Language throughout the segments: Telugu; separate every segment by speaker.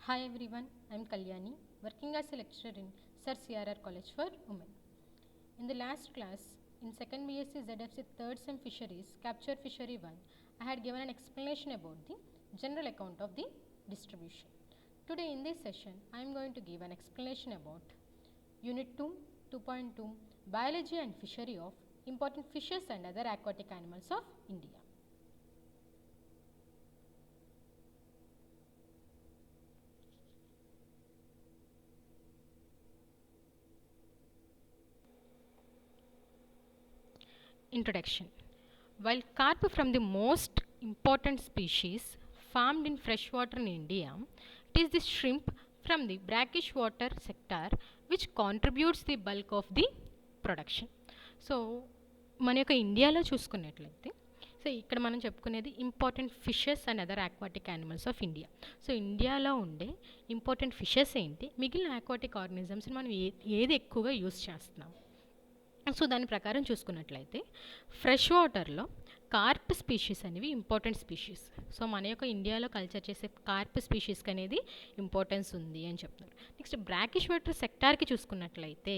Speaker 1: Hi everyone, I am Kalyani, working as a lecturer in Sir CRR College for Women. In the last class, in 2nd BSc ZFC 3rd Sem Fisheries, Capture Fishery 1, I had given an explanation about the general account of the distribution. Today in this session, I am going to give an explanation about Unit 2, 2.2, Biology and Fishery of Important Fishes and Other Aquatic Animals of India. Introduction. While carp from the most important species farmed in freshwater in India, it is the shrimp from the brackish water sector which contributes the bulk of the production. So మన యొక్క ఇండియాలో చూసుకున్నట్లయితే ఇక్కడ మనం చెప్పుకునేది important fishes and other aquatic animals of India. So ఇండియాలో ఉండే ఇంపార్టెంట్ ఫిషెస్ ఏంటి, మిగిలిన ఆక్వాటిక్ ఆర్గానిజమ్స్ మనం ఏది ఎక్కువగా యూస్ చేస్తున్నాం. సో దాని ప్రకారం చూసుకున్నట్లయితే ఫ్రెష్ వాటర్లో కార్ప్ స్పీషీస్ అనేవి ఇంపార్టెంట్ స్పీషీస్. సో మన యొక్క ఇండియాలో కల్చర్ చేసే కార్ప్ స్పీషీస్కి అనేది ఇంపార్టెన్స్ ఉంది అని చెప్తున్నారు. నెక్స్ట్ బ్రాకిష్ వాటర్ సెక్టార్కి చూసుకున్నట్లయితే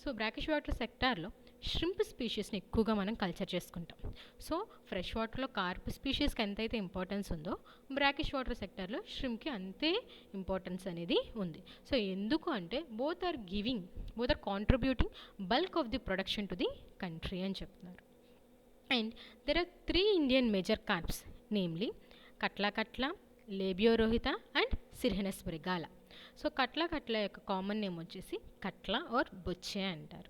Speaker 1: సో బ్రాకిష్ వాటర్ సెక్టార్లో ష్రింప్ స్పీషీస్ని ఎక్కువగా మనం కల్చర్ చేసుకుంటాం. సో ఫ్రెష్ వాటర్లో కార్ప్ స్పీషీస్కి ఎంతైతే ఇంపార్టెన్స్ ఉందో బ్రాకిష్ వాటర్ సెక్టార్లో ష్రింప్కి అంతే ఇంపార్టెన్స్ అనేది ఉంది. సో ఎందుకు అంటే both are contributing bulk of the production to the country అని చెప్తున్నారు. And there are 3 Indian major carps, namely catla, labeo rohita and Cirrhinus మృగాల. So కట్ల యొక్క కామన్ నేమ్ వచ్చేసి కట్లా ఆర్ బొచ్చే అంటారు.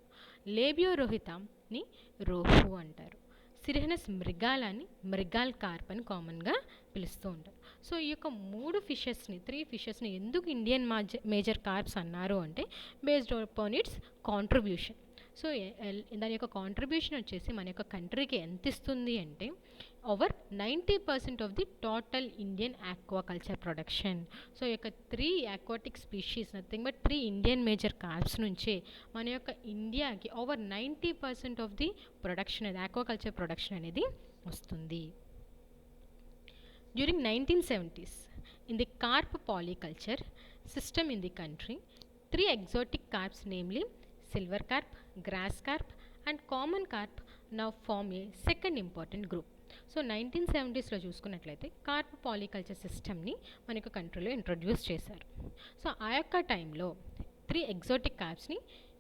Speaker 1: లేబియోరోహితాని రోహు అంటారు. సిర్హెనస్ మృగాలని మృగాల్ కార్ప్ అని కామన్గా పిలుస్తూ ఉంటారు. సో ఈ యొక్క 3 ఫిషెస్ని ఎందుకు ఇండియన్ మేజర్ కార్ప్స్ అన్నారు అంటే based upon it's contribution. So దాని యొక్క కాంట్రిబ్యూషన్ వచ్చేసి మన యొక్క కంట్రీకి ఎంత ఇస్తుంది అంటే over 90% of the total Indian aquaculture production. So ఈ యొక్క 3 aquatic species nothing but 3 Indian major corps నుంచే మన యొక్క ఇండియాకి ఓవర్ 90% ఆఫ్ ది ప్రొడక్షన్ అనేది ఆక్వాకల్చర్ ప్రొడక్షన్ అనేది వస్తుంది. During 1970s in the carp polyculture system in the country, 3 exotic carps, namely silver carp, grass carp and common carp, now form a second important group. So 1970sలో చూసుకున్నట్లయితే కార్ప్ పాలికల్చర్ సిస్టమ్ని మన యొక్క కంట్రీలో ఇంట్రొడ్యూస్ చేశారు. సో ఆ యొక్క టైంలో 3 ఎగ్జోటిక్ కార్ప్స్ని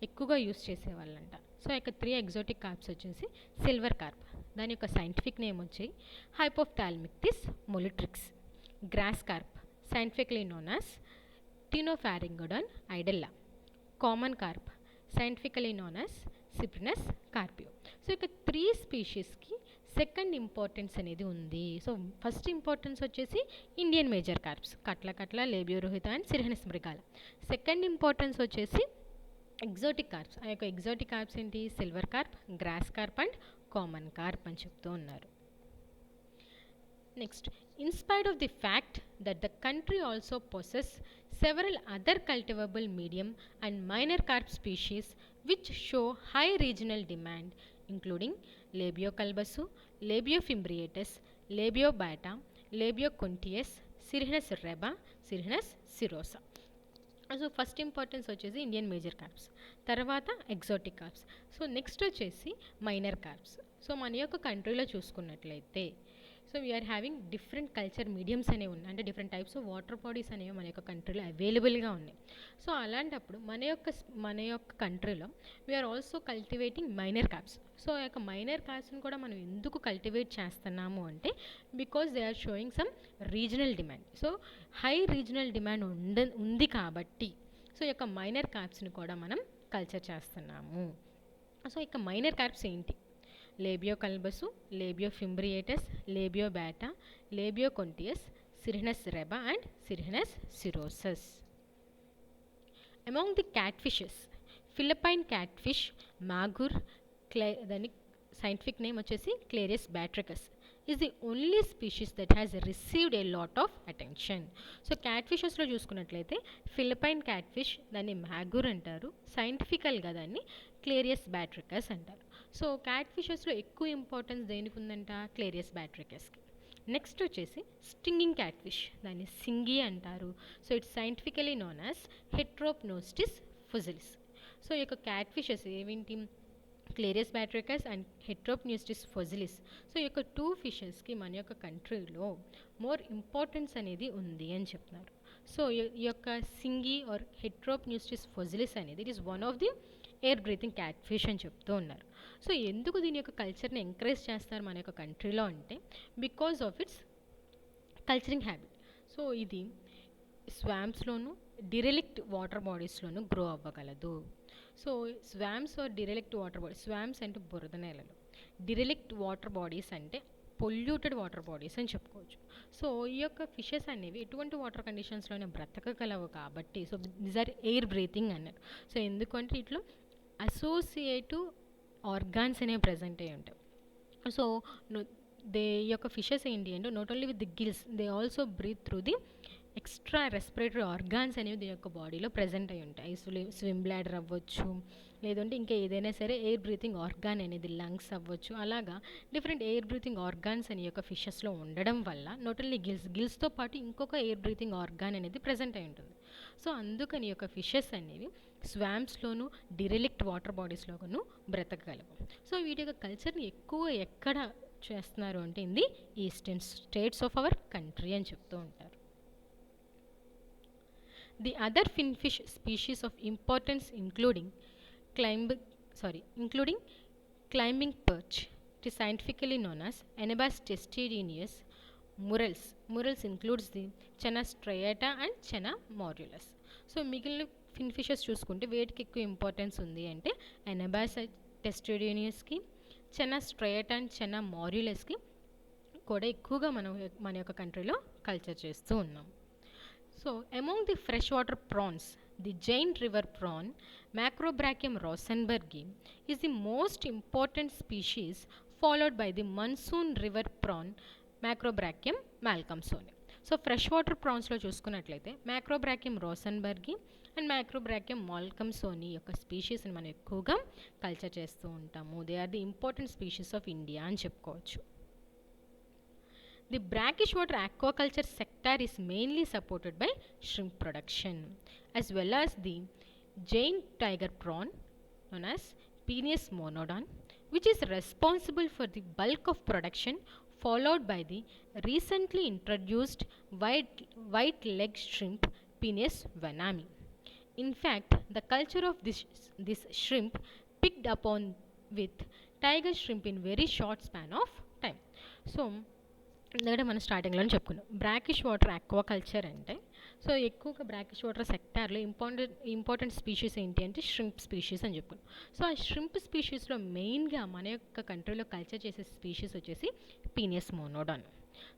Speaker 1: ఎక్కువగా యూస్ చేసేవాళ్ళంట. సో ఆ యొక్క 3 ఎగ్జోటిక్ కార్ప్స్ వచ్చేసి సిల్వర్ కార్ప్, దాని యొక్క సైంటిఫిక్ నేమ్ వచ్చి Hypophthalmichthys molitrix. Grass carp, scientifically known as Ctenopharyngodon idella. Common carp, scientifically known as Cyprinus carpio. So ఇక 3 స్పీషీస్కి సెకండ్ ఇంపార్టెన్స్ అనేది ఉంది. సో ఫస్ట్ ఇంపార్టెన్స్ వచ్చేసి Indian major carps Catla, Labeo rohita and Cirrhinus mrigala. Second importance వచ్చేసి ఎగ్జోటిక్ కార్ప్స్. ఆ యొక్క ఎగ్జోటిక్ కార్ప్స్ ఏంటి, silver carp, grass carp and common carp అని చెప్తూ ఉన్నారు. Next, in spite of the fact that the country also possesses several other cultivable medium and minor carp species which show high regional demand, including Labioculbus, Labiofimbriatus, Labiobata, Labiocontius, Sirhinus reba, Sirhinus sirosa. So first importance వచ్చేసి ఇండియన్ మేజర్ కార్ప్స్, తర్వాత ఎగ్జోటిక్ కార్ప్స్. సో నెక్స్ట్ వచ్చేసి మైనర్ కార్ప్స్. సో మన యొక్క కంట్రీలో చూసుకున్నట్లయితే so we are having different culture mediums అనేవి ఉన్నాయి, అంటే different types of water bodies అనేవి మన యొక్క కంట్రీలో అవైలబుల్గా ఉన్నాయి. సో అలాంటప్పుడు మన యొక్క కంట్రీలో we are also cultivating minor carps. So ఆ యొక్క మైనర్ కార్ప్స్ని కూడా మనం ఎందుకు కల్టివేట్ చేస్తున్నాము అంటే because they are showing some regional demand. So high regional demand ఉంది కాబట్టి సో ఈ యొక్క మైనర్ కార్ప్స్ని కూడా మనం కల్చర్ చేస్తున్నాము. సో ఇక మైనర్ కార్ప్స్ ఏంటి, Labeo calbasu, Labeo fimbriatus, Labeo bata, Labeo gonius, Cirrhinus reba and Cirrhinus cirrhosus. Among the catfishes, Philippine catfish, magur, దాని సైంటిఫిక్ నేమ్ వచ్చేసి Clarias batrachus is the only species that has received a lot of attention. So క్యాట్ఫిషెస్లో చూసుకున్నట్లయితే ఫిలిప్పైన్ క్యాట్ఫిష్, దాన్ని మ్యాగూర్ అంటారు, సైంటిఫికల్గా దాన్ని క్లేరియస్ బ్యాట్రికస్ అంటారు. సో క్యాట్ ఫిషెస్లో ఎక్కువ ఇంపార్టెన్స్ దేనికి ఉందంట, క్లేరియస్ బ్యాట్రికస్కి. నెక్స్ట్ వచ్చేసి స్టింగింగ్ క్యాట్ ఫిష్, దాన్ని సింగి అంటారు. So it's scientifically known as Heteropneustes fossilis. So ఈ యొక్క క్యాట్ ఫిషెస్ ఏమిటి, క్లేరియస్ బాట్రికస్ అండ్ హెట్రోప్నోస్టిస్ ఫొజిలిస్. సో ఈ యొక్క 2 ఫిషెస్కి మన యొక్క కంట్రీలో మోర్ ఇంపార్టెన్స్ అనేది ఉంది అని చెప్తున్నారు. సో ఈ యొక్క సింగి ఆర్ హెట్రోప్నోస్టిస్ ఫొజిలిస్ అనేది it is one of the air breathing cat fish అని చెప్తూ ఉన్నారు. సో ఎందుకు దీని యొక్క కల్చర్ని ఎంకరేజ్ చేస్తారు మన యొక్క కంట్రీలో అంటే because of its culturing habit. So ఇది స్వామ్స్లోను డిరెలిక్ట్ వాటర్ బాడీస్లోను గ్రో అవ్వగలదు. So swamps or derelict water bodies, swamps అంటే బురద నేలలు, డిరెలిక్ట్ వాటర్ బాడీస్ అంటే పొల్యూటెడ్ వాటర్ బాడీస్ అని చెప్పుకోవచ్చు. సో ఈ యొక్క ఫిషెస్ అనేవి ఎటువంటి వాటర్ కండిషన్స్లోనే బ్రతకగలవు కాబట్టి so these are air breathing అన్నారు. సో ఎందుకంటే ఇట్లా అసోసియేటివ్ ఆర్గాన్స్ అనేవి ప్రజెంట్ అయ్యి ఉంటాయి. సో దే ఈ యొక్క ఫిషెస్ ఏంటి అంటే not only with the gills, they also breathe through the extra respiratory organs అనేవి దీని యొక్క బాడీలో ప్రజెంట్ అయి ఉంటాయి. స్విమ్ బ్లాడర్ అవ్వచ్చు, లేదంటే ఇంకా ఏదైనా సరే ఎయిర్ బ్రీతింగ్ ఆర్గాన్ అనేది లంగ్స్ అవ్వచ్చు. అలాగా డిఫరెంట్ ఎయిర్ బ్రీతింగ్ ఆర్గాన్స్ అనే యొక్క ఫిషెస్లో ఉండడం వల్ల నాట్ ఓన్లీ గిల్స్తో పాటు ఇంకొక ఎయిర్ బ్రీతింగ్ ఆర్గాన్ అనేది ప్రజెంట్ అయి ఉంటుంది. సో అందుకని యొక్క ఫిషెస్ అనేవి స్వామ్స్లోను డిరెలిక్ట్ వాటర్ బాడీస్లోను బ్రతకగలవు. సో వీటి యొక్క కల్చర్ని ఎక్కువ ఎక్కడ చేస్తున్నారు అంటే in the eastern states of our country అని చెప్తూ ఉంటారు. The other finfish species of importance including climbing perch, it is scientifically known as Anabas testudinus murrels. Murrels includes the Channa striata and Channa morulus. So మిగిలిన ఫిన్ఫిషెస్ చూసుకుంటే వేటికి ఎక్కువ ఇంపార్టెన్స్ ఉంది అంటే Anabas testudinusకి, Channa striata and Channa morulesకి కూడా ఎక్కువగా మన యొక్క కంట్రీలో కల్చర్ చేస్తూ ఉన్నాం. So among the freshwater prawns, the giant river prawn Macrobrachium rosenbergi is the most important species, followed by the monsoon river prawn Macrobrachium malcolmsoni. So freshwater ప్రాన్స్లో చూసుకున్నట్లయితే మ్యాక్రోబ్రాకియం రోసన్బర్గి అండ్ మ్యాక్రోబ్రాకియం మాల్కమ్సోని యొక్క స్పీషీస్ని మనం ఎక్కువగా కల్చర్ చేస్తూ ఉంటాము. They are the important species of India అని చెప్పుకోవచ్చు. The brackish water aquaculture sector is mainly supported by shrimp production as well as the giant tiger prawn known as Peneus monodon, which is responsible for the bulk of production, followed by the recently introduced white leg shrimp Peneus venami. In fact, the culture of this shrimp picked up on with tiger shrimp in very short span of time. So ఎందుకంటే మనం స్టార్టింగ్లోనే చెప్పుకున్నాం బ్రాకిష్ వాటర్ ఆక్వాకల్చర్ అంటే సో ఎక్కువగా బ్రాకిష్ వాటర్ సెక్టార్లో ఇంపార్టెంట్ స్పీషీస్ ఏంటి అంటే ష్రింప్ స్పీషీస్ అని చెప్పుకున్నాం. సో ఆ ష్రింప్ స్పీషీస్లో మెయిన్గా మన యొక్క కంట్రీలో కల్చర్ చేసే స్పీషీస్ వచ్చేసి పీనియస్ మోనోడాన్.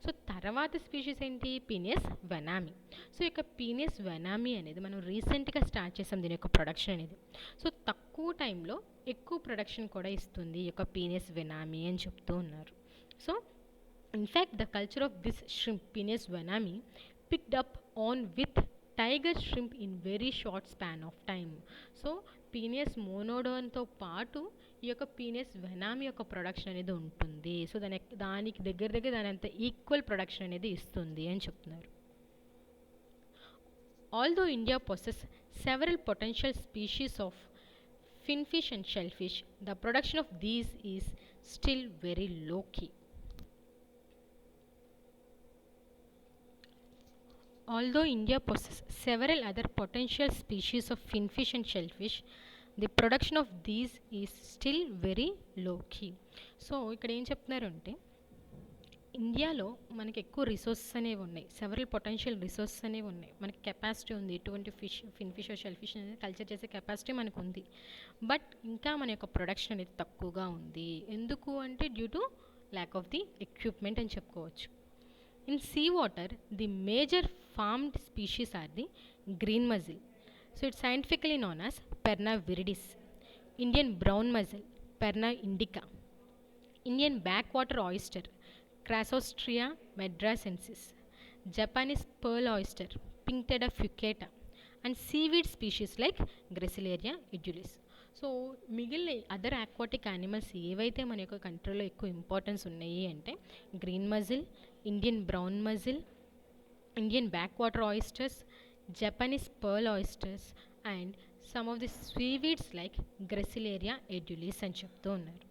Speaker 1: సో తర్వాత స్పీషీస్ ఏంటి పీనియస్ వెనామీ. సో ఈ యొక్క పీనియస్ వెనామీ అనేది మనం రీసెంట్గా స్టార్ట్ చేసాం దీని యొక్క ప్రొడక్షన్ అనేది. సో తక్కువ టైంలో ఎక్కువ ప్రొడక్షన్ కూడా ఇస్తుంది ఈ యొక్క పీనియస్ వెనామీ అని చెప్తూ ఉన్నారు. So in fact, the culture of this shrimp, Peneus venami, picked up on with tiger shrimp in very short span of time. So, Peneus monodon తో పాటు ఈ యొక్క పీనియస్ వెనామీ యొక్క ప్రొడక్షన్ అనేది ఉంటుంది. సో దానికి దగ్గర దాని అంత ఈక్వల్ ప్రొడక్షన్ అనేది ఇస్తుంది అని చెప్తున్నారు. Although India possesses several potential species of finfish and shellfish, the production of these is still very low key. Although India possesses several other potential species of finfish and shellfish, the production of these is still very low key. So ఇక్కడ ఏం చెప్తున్నారు అంటే ఇండియాలో మనకి ఎక్కువ రిసోర్సెస్ అనేవి ఉన్నాయి, సెవరల్ పొటెన్షియల్ రిసోర్సెస్ అనేవి ఉన్నాయి, మనకి కెపాసిటీ ఉంది, ఎటువంటి ఫిన్ఫిష్ షెల్ఫిష్ అనేది కల్చర్ చేసే కెపాసిటీ మనకు ఉంది. బట్ ఇంకా మన యొక్క ప్రొడక్షన్ అనేది తక్కువగా ఉంది. ఎందుకు అంటే due to lack of the equipment అని చెప్పుకోవచ్చు. In seawater, the major farmed species are the green mussel. So it's scientifically known as Perna viridis, Indian brown mussel, Perna indica, Indian backwater oyster, Crassostrea madracensis, Japanese pearl oyster, Pinctada fucata, and seaweed species like Gracilaria edulis. So మిగిలిన అదర్ ఆక్వాటిక్ యానిమల్స్ ఏవైతే మన యొక్క కంట్రీలో ఎక్కువ ఇంపార్టెన్స్ ఉన్నాయి అంటే green muscle, Indian brown mussel, Indian backwater oysters, Japanese pearl oysters, and some of the seaweeds like Gracilaria edulis అని చెప్తూ ఉన్నారు.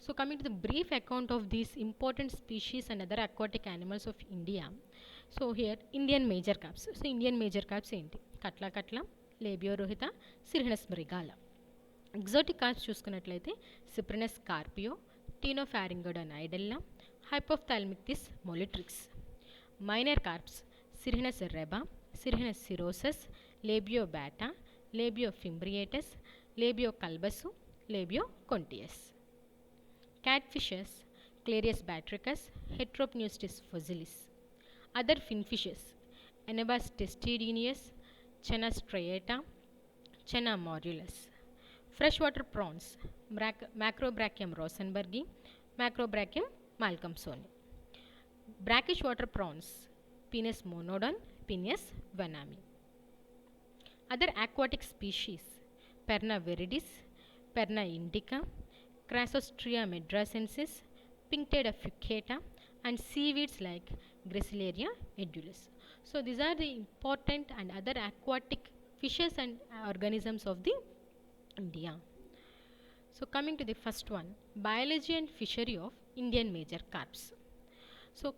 Speaker 1: So coming to the brief account of these important species and other aquatic animals of India. So here Indian major carps. So Indian major carps ఏంటి? కట్ల కట్ల, లేబియోరోహిత, సిరిహనస్ మృగాల. ఎగ్జాటిక్ కార్ప్స్ చూసుకున్నట్లయితే Cyprinus carpio, Ctenopharyngodon idella, Hypophthalmichthys molitrix. Minor carps Cirrhinus reba, Cirrhinus cirrhosus, Labeo bata, Labeo fimbriatus, Labeo calbasu, Labeo gonius. Catfishes Clarius batricus, Heteropneustis fossilis. Other finfishes Anabas testudinus, Channa striata, Channa morulus. Freshwater prawns Macrobrachium rosenbergi, Macrobrachium malcolmsoni. Brackish water prawns Penis monodon, Penis vanami. Other aquatic species Perna viridis, Perna indica, Crassostrea madracensis, Pinctada fucata, and seaweeds like Gracilaria edulis. So these are the important and other aquatic fishes and organisms of the India. So coming to the first one, biology and fishery of Indian major carps. So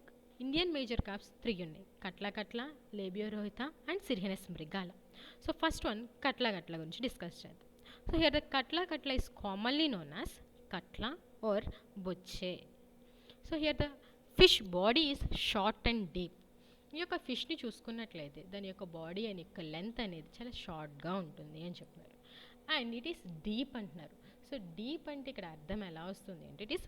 Speaker 1: Indian major carps 3 ఉన్నాయి. Catla catla, Labeo rohita and Cirrhinus mrigala. So first one Catla catla గురించి డిస్కస్ చేద్దాం. So here the Catla catla is commonly known as Catla or bochche. So here the fish body is short and deep. ఈ యొక్క ఫిష్ని చూసుకున్నట్లయితే దాని యొక్క బాడీ అని యొక్క లెంత్ అనేది చాలా షార్ట్గా ఉంటుంది అని చెప్తున్నారు. అండ్ ఇట్ ఈస్ డీప్ అంటున్నారు. సో డీప్ అంటే ఇక్కడ అర్థం ఎలా వస్తుంది అంటే ఇట్ ఈస్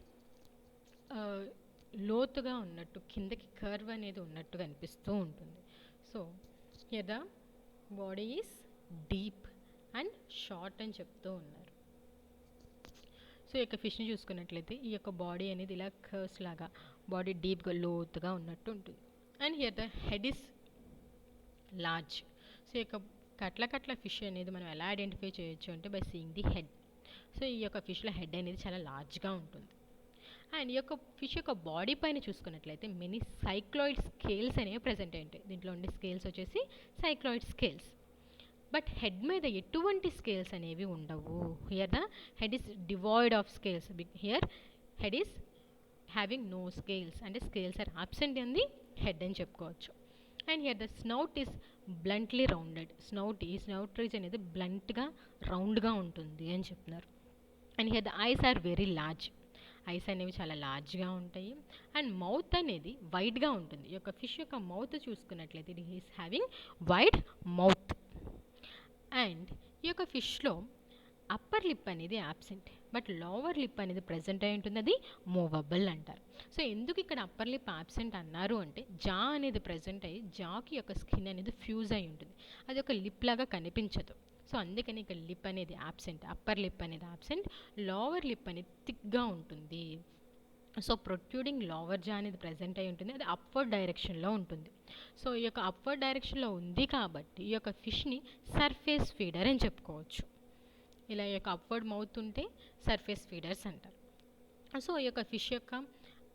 Speaker 1: లోతుగా ఉన్నట్టు, కిందకి కర్వ్ అనేది ఉన్నట్టుగా అనిపిస్తూ ఉంటుంది. So here the body is deep and short అని చెప్తూ ఉన్నారు. సో ఈ యొక్క ఫిష్ని చూసుకున్నట్లయితే ఈ యొక్క బాడీ అనేది ఇలా కర్వ్స్ లాగా బాడీ డీప్గా లోతుగా ఉన్నట్టు ఉంటుంది. And here the head is large. So ఈ యొక్క కట్ల కట్ల ఫిష్ అనేది మనం ఎలా ఐడెంటిఫై చేయొచ్చు అంటే by seeing the head. So ఈ యొక్క ఫిష్లో హెడ్ అనేది చాలా లార్జ్గా ఉంటుంది. అండ్ ఈ యొక్క ఫిష్ యొక్క బాడీ పైన చూసుకున్నట్లయితే మెనీ సైక్లాయిడ్ స్కేల్స్ అనేవి ప్రజెంట్ అయి ఉంటాయి. దీంట్లో ఉండే స్కేల్స్ వచ్చేసి సైక్లాయిడ్ స్కేల్స్. బట్ హెడ్ మీద ఎటువంటి స్కేల్స్ అనేవి ఉండవు. Here the head is devoid of scales. Here head is having no scales, అంటే scales are absent in the head అని చెప్పుకోవచ్చు. And here the snout is bluntly rounded. ఈ స్నౌట్ రీజ్ అనేది బ్లంట్గా రౌండ్గా ఉంటుంది అని చెప్తున్నారు. And here the eyes are very large. Eyes అనేవి చాలా లార్జ్గా ఉంటాయి. అండ్ మౌత్ అనేది వైడ్గా ఉంటుంది. ఈ యొక్క ఫిష్ యొక్క మౌత్ చూసుకున్నట్లయితే it is having wide mouth. And ఈ యొక్క ఫిష్లో అప్పర్ లిప్ అనేది యాబ్సెంట్, బట్ లోవర్ లిప్ అనేది ప్రజెంట్ అయి ఉంటుంది, అది మూవబుల్ అంటారు. సో ఎందుకు ఇక్కడ అప్పర్ లిప్ యాబ్సెంట్ అన్నారు అంటే జా అనేది ప్రజెంట్ అయ్యి జాకి యొక్క స్కిన్ అనేది ఫ్యూజ్ అయి ఉంటుంది, అది ఒక లిప్ లాగా కనిపించదు. సో అందుకని ఇక్కడ లిప్ అనేది యాబ్సెంట్, అప్పర్ లిప్ అనేది యాబ్సెంట్, లోవర్ లిప్ అనేది థిక్గా ఉంటుంది. సో ప్రొట్రూడింగ్ లోవర్ జా అనేది ప్రజెంట్ అయి ఉంటుంది, అది అప్వర్డ్ డైరెక్షన్లో ఉంటుంది. సో ఈ యొక్క అప్వర్డ్ డైరెక్షన్లో ఉంది కాబట్టి ఈ యొక్క ఫిష్ని సర్ఫేస్ ఫీడర్ అని చెప్పుకోవచ్చు. ఇలా ఈ యొక్క అప్వర్డ్ మౌత్ ఉంటే సర్ఫేస్ ఫీడర్స్ అంటారు. సో ఈ యొక్క ఫిష్ యొక్క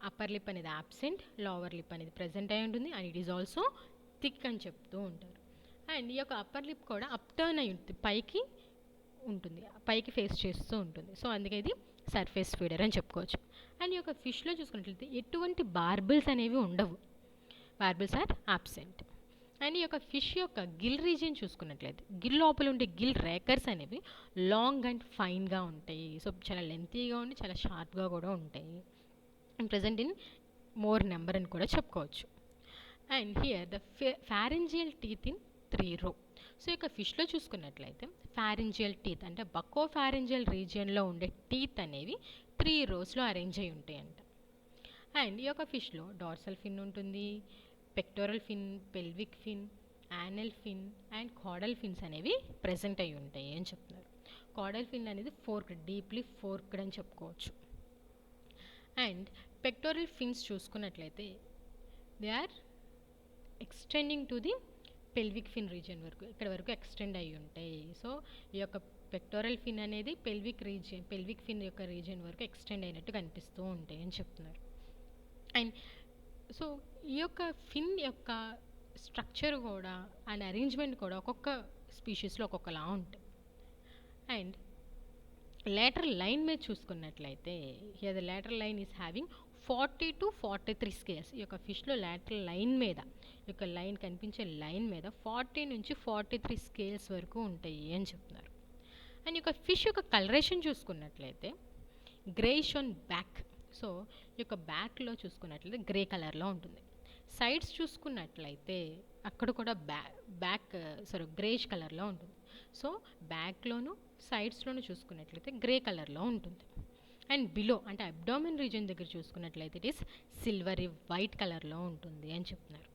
Speaker 1: అప్పర్ లిప్ అనేది యాబ్సెంట్, లోవర్ లిప్ అనేది ప్రజెంట్ అయి ఉంటుంది, and it is also thick అని చెప్తూ ఉంటారు. అండ్ ఈ యొక్క అప్పర్ లిప్ కూడా అప్టర్న్ అయి ఉంటుంది, పైకి ఉంటుంది, పైకి ఫేస్ చేస్తూ ఉంటుంది. సో అందుకే ఇది సర్ఫేస్ ఫీడర్ అని చెప్పుకోవచ్చు. అండ్ ఈ యొక్క ఫిష్లో చూసుకున్నట్లయితే ఎటువంటి బార్బిల్స్ అనేవి ఉండవు, బార్బిల్స్ ఆర్ యాబ్సెంట్. అండ్ ఈ యొక్క ఫిష్ యొక్క గిల్ రీజియన్ చూసుకున్నట్లయితే గిల్ లోపల ఉండే గిల్ రేకర్స్ అనేవి లాంగ్ అండ్ ఫైన్గా ఉంటాయి. సో చాలా లెంతీగా ఉండి చాలా షార్ప్గా కూడా ఉంటాయి. And present in more number అని కూడా చెప్పుకోవచ్చు. And here the pharyngeal teeth in 3 row. So ఇక ఫిష్లో చూసుకున్నట్లయితే ఫారెంజియల్ టీత్ అంటే బకో ఫారెంజియల్ రీజియన్లో ఉండే టీత్ అనేవి 3 rows అరేంజ్ అయి ఉంటాయంట. అండ్ ఈ యొక్క ఫిష్లో డార్సల్ ఫిన్ ఉంటుంది, pectoral fin, pelvic fin, anal fin and caudal fins అనేవి ప్రెజెంట్ అయి ఉంటాయి అని చెప్తున్నారు. కాడల్ ఫిన్ అనేది ఫోర్క్డ్, డీప్లీ ఫోర్క్డ్ అని చెప్పుకోవచ్చు. అండ్ పెక్టోరల్ ఫిన్స్ చూసుకున్నట్లయితే they are extending to the pelvic fin region వరకు, ఇక్కడ వరకు ఎక్స్టెండ్ అయి ఉంటాయి. సో ఈ యొక్క పెక్టోరల్ ఫిన్ అనేది పెల్విక్ ఫిన్ యొక్క రీజియన్ వరకు ఎక్స్టెండ్ అయినట్టు కనిపిస్తూ ఉంటాయి అని చెప్తున్నారు. అండ్ సో ఈ యొక్క ఫిన్ యొక్క స్ట్రక్చర్ కూడా అండ్ అరేంజ్మెంట్ కూడా ఒక్కొక్క స్పీషీస్లో ఒక్కొక్కలా ఉంటాయి. అండ్ lateral లైన్ మీద చూసుకున్నట్లయితే here the lateral line is having 40 to 43 scales. ఈ యొక్క ఫిష్లో lateral లైన్ మీద, ఈ యొక్క లైన్ కనిపించే లైన్ మీద 40 నుంచి 43 స్కేల్స్ వరకు ఉంటాయి అని చెప్తున్నారు. అండ్ ఈ యొక్క ఫిష్ యొక్క కలరేషన్ చూసుకున్నట్లయితే గ్రేయిష్ ఆన్ బ్యాక్. సో ఈ యొక్క బ్యాక్లో చూసుకున్నట్లయితే గ్రే కలర్లో ఉంటుంది. సైడ్స్ చూసుకున్నట్లయితే అక్కడ కూడా బ్యాక్ గ్రేష్ కలర్లో ఉంటుంది. సో బ్యాక్లోను సైడ్స్లోను చూసుకున్నట్లయితే గ్రే కలర్లో ఉంటుంది. అండ్ బిలో అంటే అబ్డామిన్ రీజన్ దగ్గర చూసుకున్నట్లయితే ఇట్ ఈస్ సిల్వరీ వైట్ కలర్లో ఉంటుంది అని చెప్తున్నారు.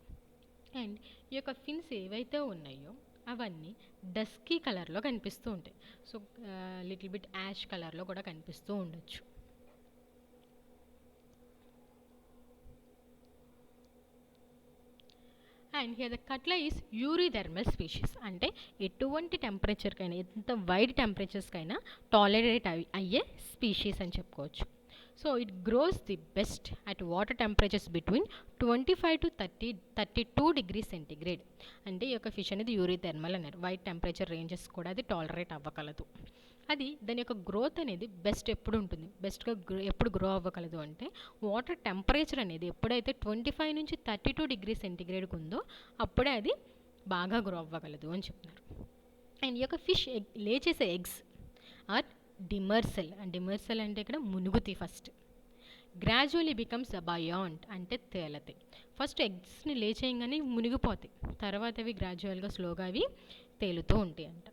Speaker 1: అండ్ ఈ యొక్క ఫిన్స్ ఏవైతే ఉన్నాయో అవన్నీ డస్కీ కలర్లో కనిపిస్తూ ఉంటాయి. సో లిటిల్ బిట్ యాష్ కలర్లో కూడా కనిపిస్తూ ఉండొచ్చు. అండ్ హియర్ ద కట్లా ఈస్ యూరిథెర్మల్ స్పీషీస్. అంటే ఎటువంటి టెంపరేచర్కైనా, ఎంత వైడ్ టెంపరేచర్స్కైనా టాలరేట్ అయ్యే స్పీషీస్ అని చెప్పుకోవచ్చు. So it grows the best at water temperatures between 25 to 32 degrees centigrade. అంటే ఈ యొక్క ఫిష్ అనేది యూరిథెర్మల్ అన్నారు. వైడ్ టెంపరేచర్ రేంజెస్ కూడా అది టాలరేట్ అవ్వగలదు. అది దాని యొక్క గ్రోత్ అనేది బెస్ట్ ఎప్పుడు ఉంటుంది, బెస్ట్గా ఎప్పుడు గ్రో అవ్వగలదు అంటే వాటర్ టెంపరేచర్ అనేది ఎప్పుడైతే 25 నుంచి 32 degrees సెంటిగ్రేడ్కి ఉందో అప్పుడే అది బాగా గ్రో అవ్వగలదు అని చెప్తున్నారు. అండ్ ఈ యొక్క ఫిష్ లే చేసే ఎగ్స్ ఆర్ డిమర్సెల్. అండ్ డిమర్సెల్ అంటే ఇక్కడ మునుగుతి ఫస్ట్. గ్రాడ్యువలీ బికమ్స్ బయాంట్ అంటే తేలతాయి. ఫస్ట్ ఎగ్స్ని లే చేయగానే మునిగిపోతాయి, తర్వాత అవి గ్రాడ్యువల్గా స్లోగా అవి తేలుతూ ఉంటాయి అంట.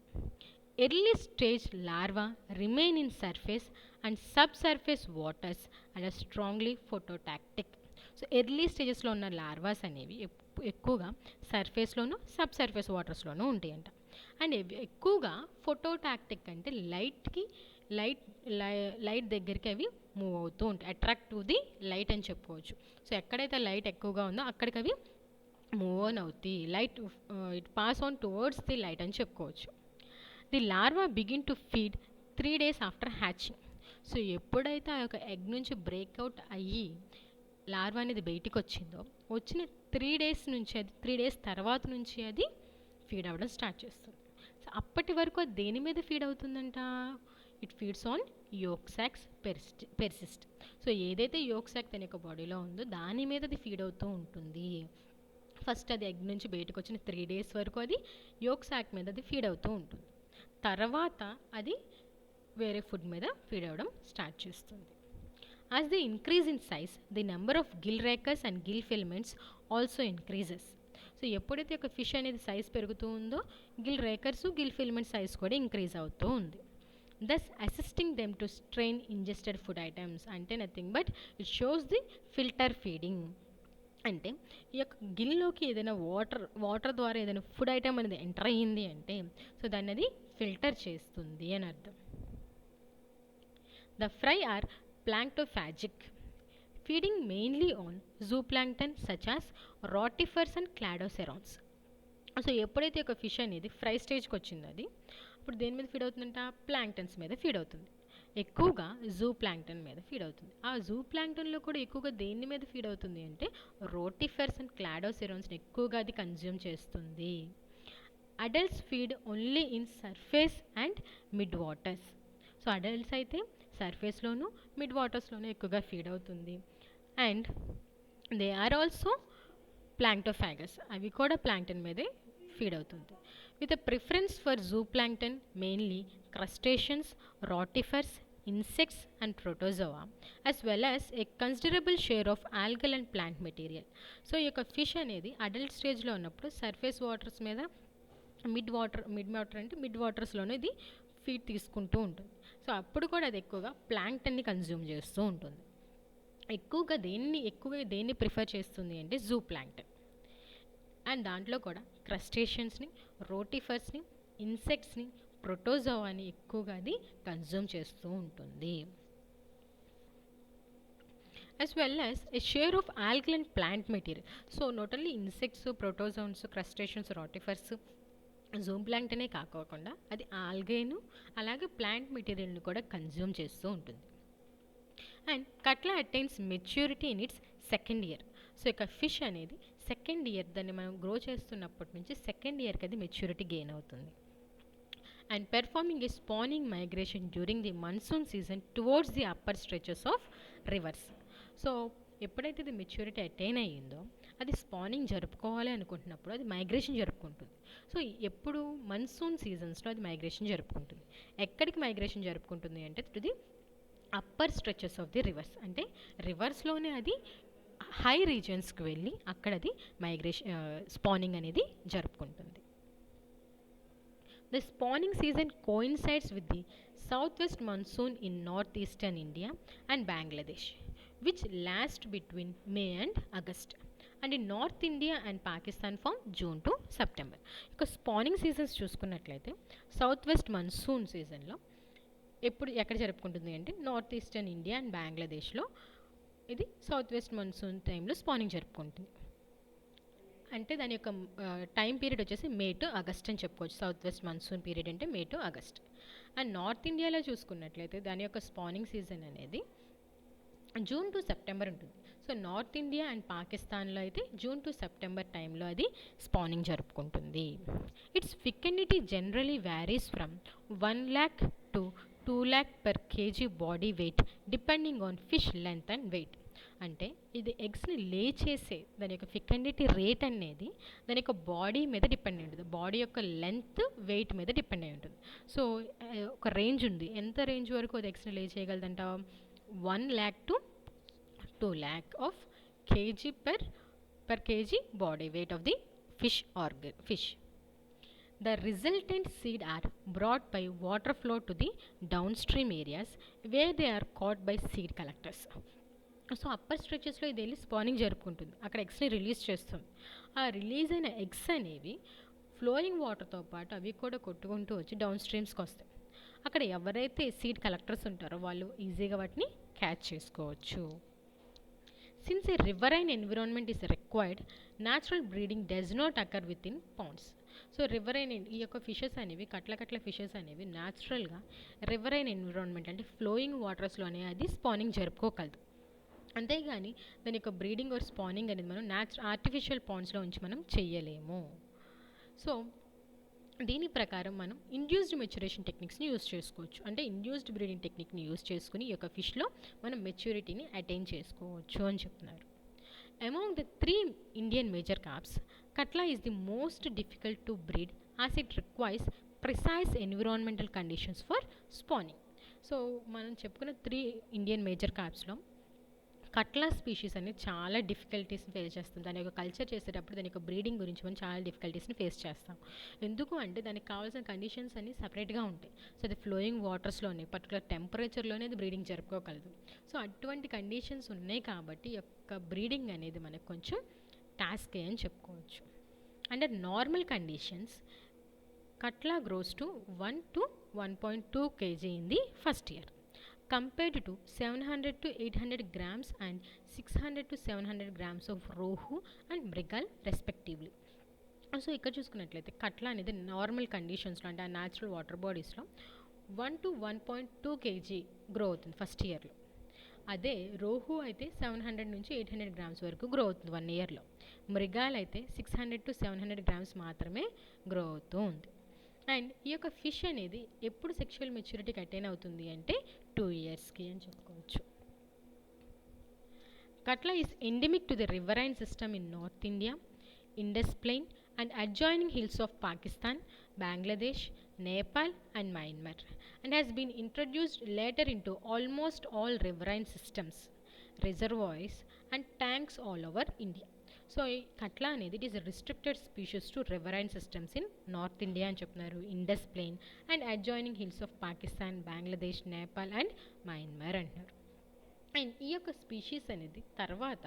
Speaker 1: Early stage larva remain in surface and sub surface waters and are strongly phototactic. So early స్టేజెస్లో ఉన్న లార్వాస్ అనేవి ఎక్కువగా సర్ఫేస్లోను సబ్ సర్ఫేస్ వాటర్స్లోనూ ఉంటాయంట. అండ్ ఎక్కువగా ఫోటోటాక్టిక్ అంటే లైట్ దగ్గరికి అవి మూవ్ అవుతూ ఉంటాయి, అట్రాక్ట్ టు ది లైట్ అని చెప్పుకోవచ్చు. సో ఎక్కడైతే లైట్ ఎక్కువగా ఉందో అక్కడికి అవి మూవ్ ఆన్ అవుతాయి, light it pass on towards the light అని చెప్పుకోవచ్చు. The larva begin to feed 3 days after hatching. So ఎప్పుడైతే ఆ యొక్క ఎగ్ నుంచి బ్రేక్అవుట్ అయ్యి లార్వా అనేది బయటికి వచ్చిందో వచ్చిన 3 days నుంచి, అది 3 days తర్వాత నుంచి అది ఫీడ్ అవ్వడం స్టార్ట్ చేస్తుంది. సో అప్పటి వరకు అది దేని మీద ఫీడ్ అవుతుందంట, it feeds on yolk sacs persist. So ఏదైతే యోక్ సాక్ తన యొక్క బాడీలో ఉందో దాని మీద అది ఫీడ్ అవుతూ ఉంటుంది. ఫస్ట్ అది ఎగ్ నుంచి బయటకు వచ్చిన 3 days వరకు అది యోక్ సాక్ మీద అది ఫీడ్ అవుతూ ఉంటుంది. తర్వాత అది వేరే ఫుడ్ మీద ఫీడ్ అవ్వడం స్టార్ట్ చేస్తుంది. As the increase in size the number of gill rakers and gill filaments also increases. So ఎప్పుడైతే ఒక ఫిష్ అనేది సైజ్ పెరుగుతూ ఉందో gill rakers gill filament size కూడా ఇంక్రీజ్ అవుతూ ఉంది. Thus assisting them to strain ingested food items. అంటే nothing but it shows the filter feeding. అంటే ఈ యొక్క గిల్లోకి ఏదైనా వాటర్ ద్వారా ఏదైనా ఫుడ్ ఐటమ్ అనేది ఎంటర్ అయ్యింది అంటే సో దాన్ని అది ఫిల్టర్ చేస్తుంది అని అర్థం. The fry are planktophagic, feeding mainly on zooplankton such as rotifers and cladocerans. So ఎప్పుడైతే ఒక ఫిష్ అనేది ఫ్రై స్టేజ్కి వచ్చిందో అది అప్పుడు దేని మీద ఫీడ్ అవుతుందంట, ప్లాంక్టన్స్ మీద ఫీడ్ అవుతుంది. ఎక్కువగా జూ ప్లాంక్టన్ మీద ఫీడ్ అవుతుంది. ఆ జూ ప్లాంక్టన్లో కూడా ఎక్కువగా దేని మీద ఫీడ్ అవుతుంది అంటే రోటిఫర్స్ అండ్ క్లాడోసెరాన్స్ని ఎక్కువగా అది కన్జ్యూమ్ చేస్తుంది. Adults feed only in surface and mid waters. So adults అయితే సర్ఫేస్లోను మిడ్ వాటర్స్లోనూ ఎక్కువగా ఫీడ్ అవుతుంది. And they are also planktophagous, అవి కూడా ప్లాంక్టన్ మీదే ఫీడ్ అవుతుంది. With a preference for zooplankton mainly crustaceans, rotifers, insects and protozoa as well as a considerable share of algal and plant material. So ఈ యొక్క ఫిష్ అనేది అడల్ట్ స్టేజ్లో ఉన్నప్పుడు సర్ఫేస్ వాటర్స్ మీద మిడ్ వాటర్స్లోనే ఇది ఫీడ్ తీసుకుంటూ ఉంటుంది. సో అప్పుడు కూడా అది ఎక్కువగా ప్లాంక్టన్ని కన్జ్యూమ్ చేస్తూ ఉంటుంది. ఎక్కువగా దేన్ని ప్రిఫర్ చేస్తుంది అంటే జూ ప్లాంక్టన్. అండ్ దాంట్లో కూడా క్రస్టేషన్స్ని, రోటిఫర్స్ని, ఇన్సెక్ట్స్ని, ప్రోటోజోవాని ఎక్కువగా అది కన్జ్యూమ్ చేస్తూ ఉంటుంది. as well as a share of algal and plant material. So not only insects, protozoans, crustaceans, rotifers, జూప్లాంక్టనే కాకోకుండా అది ఆల్గేను అలాగే ప్లాంట్ మెటీరియల్ని కూడా కన్జ్యూమ్ చేస్తూ ఉంటుంది. అండ్ కట్లా attains maturity in it's second year. So ఇక ఫిష్ అనేది సెకండ్ ఇయర్ దాన్ని మనం గ్రో చేస్తున్నప్పటి నుంచి సెకండ్ ఇయర్కి అది మెచ్యూరిటీ గెయిన్ అవుతుంది. And performing a spawning migration during the monsoon season towards the upper stretches of rivers. So ఎప్పుడైతే ఇది మెచ్యూరిటీ అటైన్ అయ్యిందో అది స్పానింగ్ జరుపుకోవాలి అనుకుంటున్నప్పుడు అది మైగ్రేషన్ జరుపుకుంటుంది. సో ఎప్పుడు మన్సూన్ సీజన్స్లో అది మైగ్రేషన్ జరుపుకుంటుంది. ఎక్కడికి మైగ్రేషన్ జరుపుకుంటుంది అంటే to the upper stretches of the reverse, అంటే రివర్స్లోనే అది హై రీజియన్స్కి వెళ్ళి అక్కడ అది మైగ్రేషన్ స్పానింగ్ అనేది జరుపుకుంటుంది. The spawning season coincides with the southwest monsoon in northeastern India and Bangladesh, which lasts between May and August, and in North India and Pakistan from June to September. ఇక స్పానింగ్ సీజన్స్ చూసుకున్నట్లయితే సౌత్ వెస్ట్ మన్సూన్ సీజన్లో ఎక్కడ జరుపుకుంటుంది అంటే నార్త్ ఈస్టర్న్ ఇండియా అండ్ బంగ్లాదేశ్లో ఇది సౌత్ వెస్ట్ మన్సూన్ టైంలో స్పానింగ్ జరుపుకుంటుంది. అంటే దాని యొక్క టైం పీరియడ్ వచ్చేసి మే టు ఆగస్ట్ అని చెప్పుకోవచ్చు. సౌత్ వెస్ట్ మన్సూన్ పీరియడ్ అంటే May to August. And north ఇండియాలో చూసుకున్నట్లయితే దాని యొక్క స్పానింగ్ సీజన్ అనేది జూన్ టు సెప్టెంబర్ ఉంటుంది. సో నార్త్ ఇండియా అండ్ పాకిస్తాన్లో అయితే జూన్ టు సెప్టెంబర్ టైంలో అది స్పానింగ్ జరుపుకుంటుంది. Its fecundity generally varies from 1 lakh to 2 lakh per kg body weight depending on fish length and weight. అంటే ఇది ఎగ్స్ని లే చేసే దాని యొక్క ఫెకండిటీ రేట్ అనేది దాని యొక్క బాడీ మీద డిపెండ్ అయి ఉంటుంది, బాడీ యొక్క లెంత్ వెయిట్ మీద డిపెండ్ అయి ఉంటుంది. సో ఒక రేంజ్ ఉంది, ఎంత రేంజ్ వరకు అది ఎగ్స్ని లే చేయగలదంట 1 lakh to 2 lakh of kg per kg body weight of the fish. The resultant seed are brought by water flow to the downstream areas where they are caught by seed collectors. So upper స్ట్రెచెస్లో ఇది వెళ్ళి స్పానింగ్ జరుపుకుంటుంది, అక్కడ ఎగ్స్ని రిలీజ్ చేస్తుంది. ఆ రిలీజ్ అయిన ఎగ్స్ అనేవి ఫ్లోయింగ్ వాటర్తో పాటు అవి కూడా కొట్టుకుంటూ వచ్చి డౌన్ స్ట్రీమ్స్కి వస్తాయి. అక్కడ ఎవరైతే సీడ్ కలెక్టర్స్ ఉంటారో వాళ్ళు ఈజీగా వాటిని క్యాచ్ చేసుకోవచ్చు. Since A riverine environment is required, natural breeding does not occur with in Pond's. So riverine ఈ యొక్క ఫిషెస్ అనేవి కట్ల ఫిషెస్ అనేవి న్యాచురల్గా రివరైన్ ఎన్విరాన్మెంట్ అంటే ఫ్లోయింగ్ వాటర్స్లోనే అది స్పానింగ్ జరుపుకోగలదు. అంతేగాని దాని యొక్క బ్రీడింగ్ ఆర్ స్పానింగ్ అనేది మనం ఆర్టిఫిషియల్ పాండ్స్లో ఉంచి మనం చెయ్యలేము. సో దీని ప్రకారం మనం ఇండ్యూస్డ్ మెచ్యురేషన్ టెక్నిక్స్ని యూస్ చేసుకోవచ్చు. అంటే ఇండ్యూస్డ్ బ్రీడింగ్ టెక్నిక్ని యూస్ చేసుకుని ఈ యొక్క ఫిష్లో మనం మెచ్యూరిటీని అటైన్ చేసుకోవచ్చు అని చెప్తున్నారు. Among the 3 Indian major carps, catla is the most difficult to breed as it requires precise environmental conditions for spawning. So మనం చెప్పుకున్న 3 ఇండియన్ మేజర్ కార్ప్స్లో కట్లా స్పీషీస్ అనేది చాలా డిఫికల్టీస్ని ఫేస్ చేస్తాం. దాని యొక్క కల్చర్ చేసేటప్పుడు దాని యొక్క బ్రీడింగ్ గురించి మనం చాలా డిఫికల్టీస్ని ఫేస్ చేస్తాం. ఎందుకు అంటే దానికి కావాల్సిన కండిషన్స్ అన్నీ సపరేట్గా ఉంటాయి. సో అది ఫ్లోయింగ్ వాటర్స్లోనే పర్టికులర్ టెంపరేచర్లోనే అది బ్రీడింగ్ జరుపుకోగలదు. సో అటువంటి కండిషన్స్ ఉన్నాయి కాబట్టి ఈ యొక్క బ్రీడింగ్ అనేది మనకు కొంచెం టాస్క్ అని చెప్పుకోవచ్చు. అండర్ నార్మల్ కండిషన్స్ కట్లా gross to 1 to 1.2 kg in the first year, compared to 700 to 800 grams and 600 to 700 grams of rohu and mrigal respectively. So ఇక్కడ చూసుకున్నట్లయితే కట్లా అనేది నార్మల్ కండిషన్స్లో అంటే ఆ న్యాచురల్ వాటర్ బాడీస్లో 1 to 1.2 kg గ్రో అవుతుంది ఫస్ట్ ఇయర్లో. అదే రోహు అయితే 700 నుంచి 800 గ్రామ్స్ వరకు గ్రో అవుతుంది 1 ఇయర్లో. మృగాల్ అయితే 600 to 700 గ్రామ్స్ మాత్రమే గ్రో అవుతూ ఉంది. అండ్ ఈ యొక్క ఫిష్ అనేది ఎప్పుడు సెక్షువల్ మెచ్యూరిటీకి అటైన్ అవుతుంది అంటే 2 ఇయర్స్కి అని చెప్పుకోవచ్చు. కట్లా is endemic to the riverine system in north India, Indus plain and adjoining hills of Pakistan, Bangladesh, Nepal and Myanmar, and has been introduced later into almost all riverine systems, reservoirs and tanks all over India. So ఈ కట్లా అనేది it is restricted species to riverine systems in north India అని చెప్తున్నారు, Indus plain and adjoining hills of Pakistan, Bangladesh, Nepal and Myanmar అంటున్నారు. అండ్ ఈ యొక్క స్పీషీస్ అనేది తర్వాత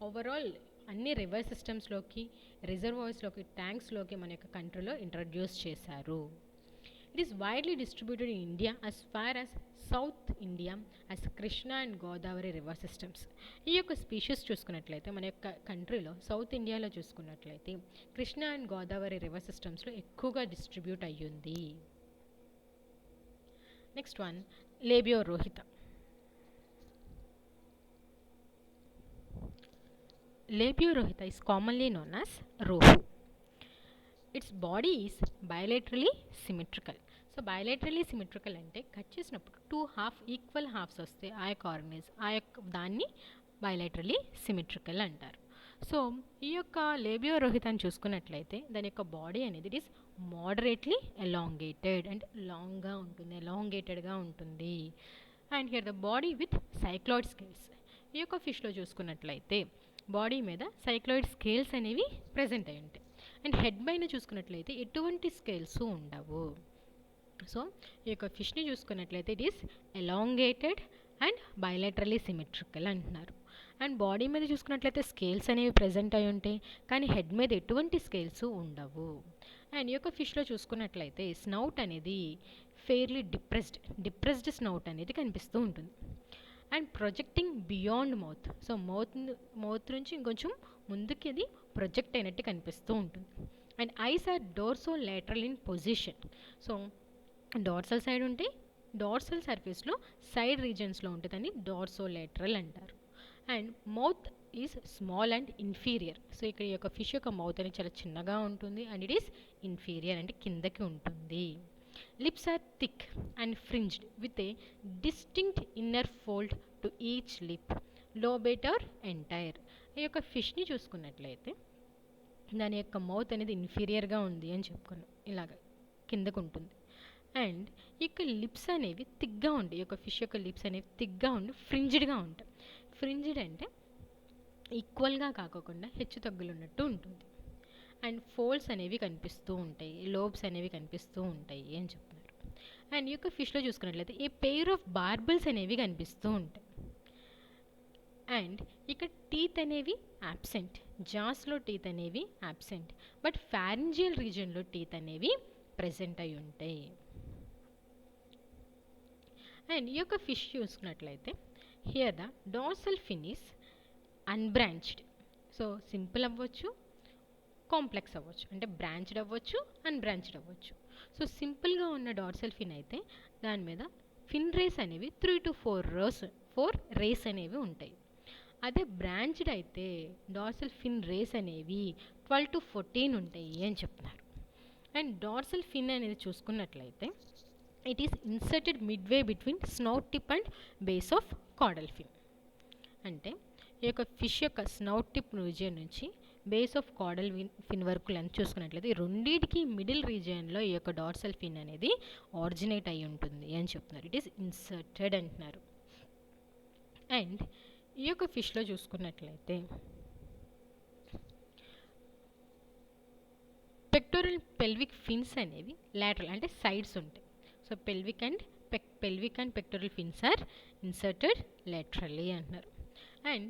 Speaker 1: ఓవరాల్ అన్ని రివర్ సిస్టమ్స్లోకి, రిజర్వాయర్స్లోకి, ట్యాంక్స్లోకి మన యొక్క కంట్రీలో ఇంట్రడ్యూస్ చేశారు. It is widely distributed in India as far as south India as Krishna and Godavari river systems. ఈ యొక్క స్పీషీస్ చూసుకున్నట్లయితే మన యొక్క కంట్రీలో సౌత్ ఇండియాలో చూసుకున్నట్లయితే కృష్ణా అండ్ గోదావరి రివర్ సిస్టమ్స్లో ఎక్కువగా డిస్ట్రిబ్యూట్ అయ్యింది. Next one Labeo rohita. Labiorohita is commonly known as Rohu. Its body is bilaterally symmetrical. So bilaterally symmetrical అంటే కట్ చేసినప్పుడు టూ ఈక్వల్ హాఫ్స్ వస్తే ఆ యొక్క ఆర్గనైజ్ ఆ యొక్క దాన్ని bilaterally symmetrical అంటారు. సో ఈ యొక్క లేబియోరోహితాన్ని చూసుకున్నట్లయితే దాని యొక్క బాడీ అనేది ఇట్ ఈస్ మోడరేట్లీ ఎలాంగేటెడ్ అంటే లాంగ్గా ఉంటుంది, ఎలాంగేటెడ్గా ఉంటుంది. And here the body with cycloid scales. ఈ యొక్క ఫిష్లో చూసుకున్నట్లయితే బాడీ మీద సైక్లాయిడ్ స్కేల్స్ అనేవి ప్రజెంట్ అయి ఉంటాయి. అండ్ హెడ్ పైన చూసుకున్నట్లయితే ఎటువంటి స్కేల్స్ ఉండవు. సో ఈ యొక్క ఫిష్ని చూసుకున్నట్లయితే it is elongated and bilaterally symmetrical అంటున్నారు. అండ్ బాడీ మీద చూసుకున్నట్లయితే స్కేల్స్ అనేవి ప్రజెంట్ అయి ఉంటాయి, కానీ హెడ్ మీద ఎటువంటి స్కేల్స్ ఉండవు. అండ్ ఈ యొక్క ఫిష్లో చూసుకున్నట్లయితే స్నౌట్ అనేది ఫెయిర్లీ డిప్రెస్డ్ స్నౌట్ అనేది కనిపిస్తూ ఉంటుంది. And projecting beyond mouth. So mouth నుంచి ఇంకొంచెం ముందుకి అది ప్రొజెక్ట్ అయినట్టు కనిపిస్తూ ఉంటుంది. And eyes are dorsolateral in position. So dorsal side ఉంటే డార్సల్ సర్ఫేస్లో సైడ్ రీజన్స్లో ఉంటుందని డార్సో లాటరల్ అంటారు. And mouth is small and inferior. So ఇక్కడ ఈ యొక్క ఫిష్ యొక్క మౌత్ అనేది చాలా చిన్నగా ఉంటుంది అండ్ ఇట్ ఈస్ ఇన్ఫీరియర్ అంటే కిందకి ఉంటుంది. Lips are thick and fringed with a distinct inner fold to each lip, lobate or entire. ఈ యొక్క ఫిష్ని చూసుకున్నట్లయితే దాని యొక్క మౌత్ అనేది ఇన్ఫీరియర్గా ఉంది అని చెప్పుకున్నాం, ఇలాగ కిందకు ఉంటుంది. అండ్ ఈ యొక్క లిప్స్ అనేవి థిక్గా ఉంటాయి. ఈ యొక్క ఫిష్ యొక్క లిప్స్ అనేవి థిక్గా ఉండి ఫ్రింజ్డ్గా ఉంటాయి. ఫ్రింజ్డ్ అంటే ఈక్వల్గా కాకుండా హెచ్చు తగ్గులు ఉన్నట్టు ఉంటుంది. అండ్ ఫోల్డ్స్ అనేవి కనిపిస్తూ ఉంటాయి, లోబ్స్ అనేవి కనిపిస్తూ ఉంటాయి అని చెప్తున్నారు. అండ్ ఈ యొక్క ఫిష్లో చూసుకున్నట్లయితే ఏ పెయిర్ ఆఫ్ బార్బుల్స్ అనేవి కనిపిస్తూ ఉంటాయి. అండ్ ఇక్కడ టీత్ అనేవి యాబ్సెంట్, జాస్లో టీత్ అనేవి యాబ్సెంట్, బట్ ఫారింజియల్ రీజన్లో టీత్ అనేవి ప్రెజెంట్ అయి ఉంటాయి. అండ్ ఈ యొక్క ఫిష్ చూసుకున్నట్లయితే here the dorsal fin is unbranched. So simple అవ్వచ్చు, కాంప్లెక్స్ అవ్వచ్చు, అంటే బ్రాంచ్డ్ అవ్వచ్చు, అన్బ్రాంచ్డ్ అవ్వచ్చు. సో సింపుల్గా ఉన్న డార్సల్ ఫిన్ అయితే దాని మీద ఫిన్ రేస్ అనేవి 3 to 4 రేస్ అనేవి ఉంటాయి. అదే బ్రాంచ్డ్ అయితే డార్సల్ ఫిన్ రేస్ అనేవి 12 to 14 ఉంటాయి అని చెప్తున్నారు. అండ్ డార్సల్ ఫిన్ అనేది చూసుకున్నట్లయితే it is inserted midway between snout tip and base of caudal fin. అంటే ఈ యొక్క ఫిష్ యొక్క స్నౌట్ టిప్ రీజియన్ నుంచి బేస్ ఆఫ్ కాడల్ ఫిన్ వరకు లెంత్ చూసుకున్నట్లయితే రెండింటికి మిడిల్ రీజియన్లో ఈ యొక్క డార్సల్ ఫిన్ అనేది ఆరిజినేట్ అయి ఉంటుంది అని చెప్తున్నారు. ఇట్ ఈస్ ఇన్సర్టెడ్ అంటున్నారు. అండ్ ఈ యొక్క ఫిష్లో చూసుకున్నట్లయితే పెక్టోరల్ పెల్విక్ ఫిన్స్ అనేవి లాటరల్ అంటే సైడ్స్ ఉంటాయి. So pelvic and pectoral fins are inserted laterally అంటున్నారు. అండ్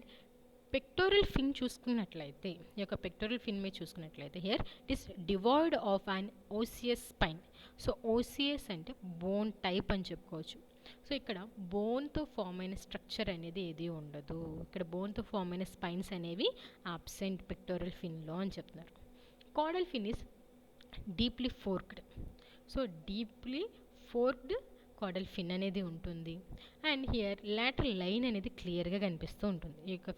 Speaker 1: పెక్టోరల్ ఫిన్ చూసుకున్నట్లయితే ఈ యొక్క పెక్టోరల్ ఫిన్ మీద చూసుకున్నట్లయితే here it is devoid of an osseous spine. So osseous అంటే బోన్ టైప్ అని చెప్పుకోవచ్చు. సో ఇక్కడ బోన్తో ఫామ్ అయిన స్ట్రక్చర్ అనేది ఏది ఉండదు. ఇక్కడ బోన్తో ఫామ్ అయిన స్పైన్స్ అనేవి ఆబ్సెంట్ పెక్టోరల్ ఫిన్లో అని చెప్తున్నారు. Caudal fin is deeply forked. So deeply forked caudal fin అనేది ఉంటుంది. అండ్ హియర్ లాటరల్ లైన్ అనేది క్లియర్గా కనిపిస్తూ ఉంటుంది. ఈ యొక్క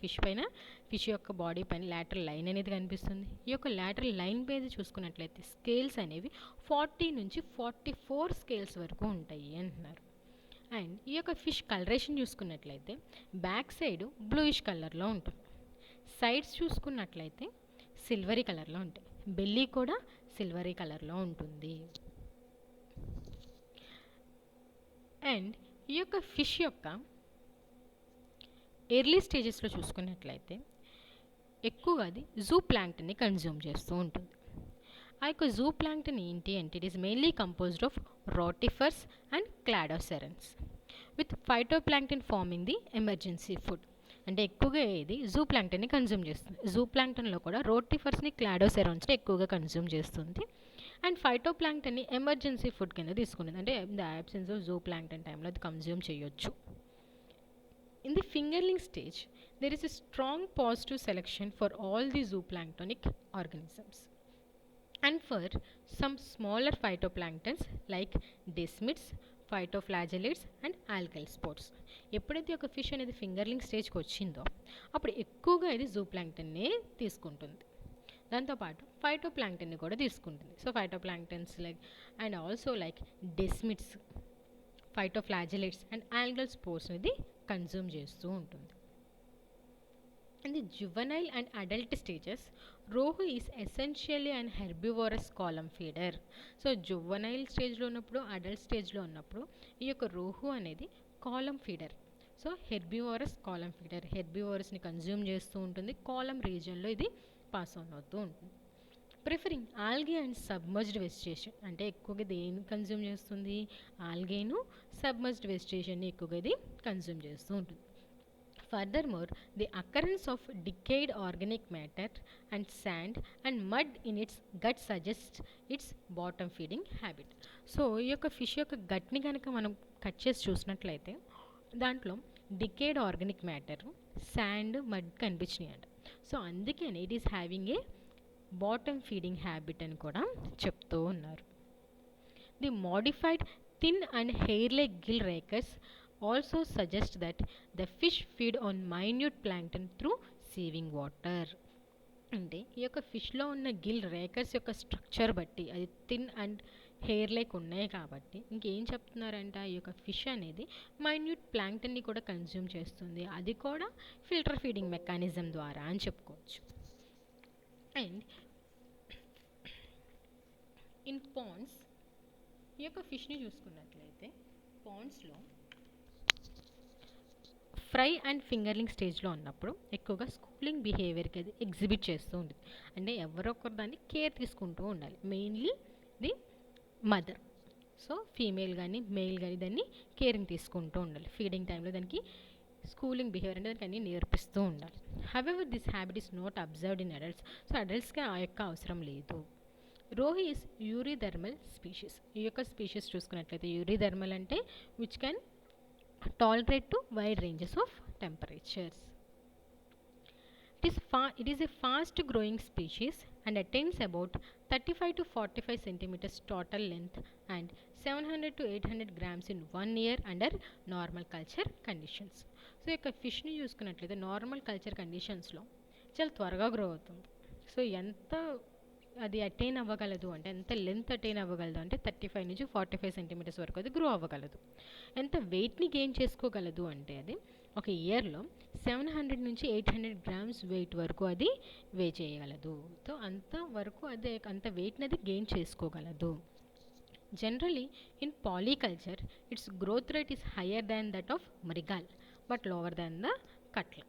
Speaker 1: ఫిష్ యొక్క బాడీ పైన లాటరల్ లైన్ అనేది కనిపిస్తుంది. ఈ యొక్క లాటరల్ లైన్ మీద చూసుకున్నట్లయితే స్కేల్స్ అనేవి 40 నుంచి 44 స్కేల్స్ వరకు ఉంటాయి అంటున్నారు. అండ్ ఈ యొక్క ఫిష్ కలరేషన్ చూసుకున్నట్లయితే బ్యాక్ సైడ్ బ్లూయిష్ కలర్లో ఉంటుంది, సైడ్స్ చూసుకున్నట్లయితే సిల్వరీ కలర్లో ఉంటాయి, బెల్లీ కూడా సిల్వరీ కలర్లో ఉంటుంది. అండ్ ఈ యొక్క ఫిష్ యొక్క ఎర్లీ స్టేజెస్లో చూసుకున్నట్లయితే ఎక్కువగా అది జూ ప్లాంక్టన్ని కన్జ్యూమ్ చేస్తూ ఉంటుంది. ఆ యొక్క జూ ప్లాంక్టన్ ఏంటి అంటే it is mainly composed of rotifers and cladocerans with phytoplankton forming the emergency food. అంటే ఎక్కువగా ఇది జూ ప్లాంక్టన్ని కన్జ్యూమ్ చేస్తుంది. జూ ప్లాంక్టన్లో కూడా రోటిఫర్స్ని క్లాడోసెరాన్స్ని ఎక్కువగా కన్జ్యూమ్ చేస్తుంది. అండ్ ఫైటోప్లాంక్టన్ని ఎమర్జెన్సీ ఫుడ్ కింద తీసుకుంటుంది. అంటే the absence of zoo plankton టైంలో అది కన్జ్యూమ్ చేయొచ్చు. In the fingerling stage, there is a strong positive selection for all the zooplanktonic organisms. And for some smaller phytoplanktons like desmids, phytoflagellates and algal spores. ఎప్పుడైతే ఒక ఫిష్ అనేది ఫింగర్లింగ్ స్టేజ్కి వచ్చిందో అప్పుడు ఎక్కువగా ఇది జూప్లాంక్టన్నే తీసుకుంటుంది. దాంతోపాటు ఫైటోప్లాంక్టన్ని కూడా తీసుకుంటుంది. So phytoplanktons like and also like desmids, phytoflagellates and algal spores అనేది కన్జ్యూమ్ చేస్తూ ఉంటుంది. In the juvenile and adult stages, rohu is essentially an herbivorous column feeder. So juvenile స్టేజ్లో ఉన్నప్పుడు, అడల్ట్ స్టేజ్లో ఉన్నప్పుడు ఈ యొక్క రోహు అనేది column feeder. So herbivorous column feeder, హెర్బివోరస్ని కన్జ్యూమ్ చేస్తూ ఉంటుంది. కాలమ్ రీజియన్లో ఇది పాస్ ఆన్ అవుతూ ఉంటుంది. Preferring algae and submerged vegetation, అంటే ఎక్కువగా దేన్ని కన్జ్యూమ్ చేస్తుంది? ఆల్గేను సబ్మర్జ్డ్ వెజిటేషన్ని ఎక్కువగా ఇది కన్జ్యూమ్ చేస్తూ ఉంటుంది. Furthermore, the occurrence of decayed organic matter and sand and mud in its gut suggests its bottom feeding habit. So ఈ యొక్క ఫిష్ యొక్క గట్ని కనుక మనం కట్ చేసి చూసినట్లయితే దాంట్లో decayed organic matter, sand, mud కనిపించినాయి అంట. సో అందుకని it is having a bottom feeding habit అని కూడా చెప్తూ ఉన్నారు. The modified thin and hair-like gill rakers also suggest that the fish feed on minute plankton through sieving water. అంటే ఈ యొక్క ఫిష్లో ఉన్న గిల్ రేకర్స్ యొక్క స్ట్రక్చర్ బట్టి అది థిన్ అండ్ హెయిర్ లైక్ ఉన్నాయి కాబట్టి ఇంకేం చెప్తున్నారంట, ఈ యొక్క ఫిష్ అనేది మైన్యూట్ ప్లాంక్టన్ని కూడా కన్జ్యూమ్ చేస్తుంది, అది కూడా ఫిల్టర్ ఫీడింగ్ మెకానిజం ద్వారా అని చెప్పుకోవచ్చు. అండ్ ఇన్ పాండ్స్ ఈ యొక్క ఫిష్ని చూసుకున్నట్లయితే పాండ్స్లో ఫ్రై అండ్ ఫింగర్లింగ్ స్టేజ్లో ఉన్నప్పుడు ఎక్కువగా స్కూలింగ్ బిహేవియర్కి అది ఎగ్జిబిట్ చేస్తూ ఉంటుంది. అంటే ఎవరొకరు దాన్ని కేర్ తీసుకుంటూ ఉండాలి, mainly the mother. So female కానీ మేల్ కానీ దాన్ని కేరింగ్ తీసుకుంటూ ఉండాలి. ఫీడింగ్ టైంలో దానికి స్కూలింగ్ బిహేవియర్ అంటే దానికి అన్నీ నేర్పిస్తూ ఉండాలి. However this habit is not observed in adults. So అడల్ట్స్కి ఆ యొక్క అవసరం లేదు. Rohu is eurythermal species. ఈ యొక్క స్పీషీస్ చూసుకున్నట్లయితే యూరిథర్మల్ అంటే which can tolerate to wide ranges of temperatures. It is a fast growing species and attains about 35 to 45 centimeters total length and 700 to 800 grams in 1 year under normal culture conditions. So ఈ యొక్క ఫిష్ని చూసుకున్నట్లయితే నార్మల్ కల్చర్ కండిషన్స్లో చాలా త్వరగా గ్రో అవుతుంది. సో ఎంత అది అటైన్ అవ్వగలదు అంటే, ఎంత లెంత్ అటైన్ అవ్వగలదు అంటే 35 నుంచి 45 సెంటీమీటర్స్ వరకు అది గ్రో అవ్వగలదు. ఎంత వెయిట్ని గెయిన్ చేసుకోగలదు అంటే అది ఒక ఇయర్లో 700 నుంచి 800 గ్రామ్స్ వెయిట్ వరకు అది వే చేయగలదు. సో అంత వరకు అదే అంత వెయిట్ని అది గెయిన్ చేసుకోగలదు. Generally in polyculture its growth rate is higher than that of mrigal but lower than the catla.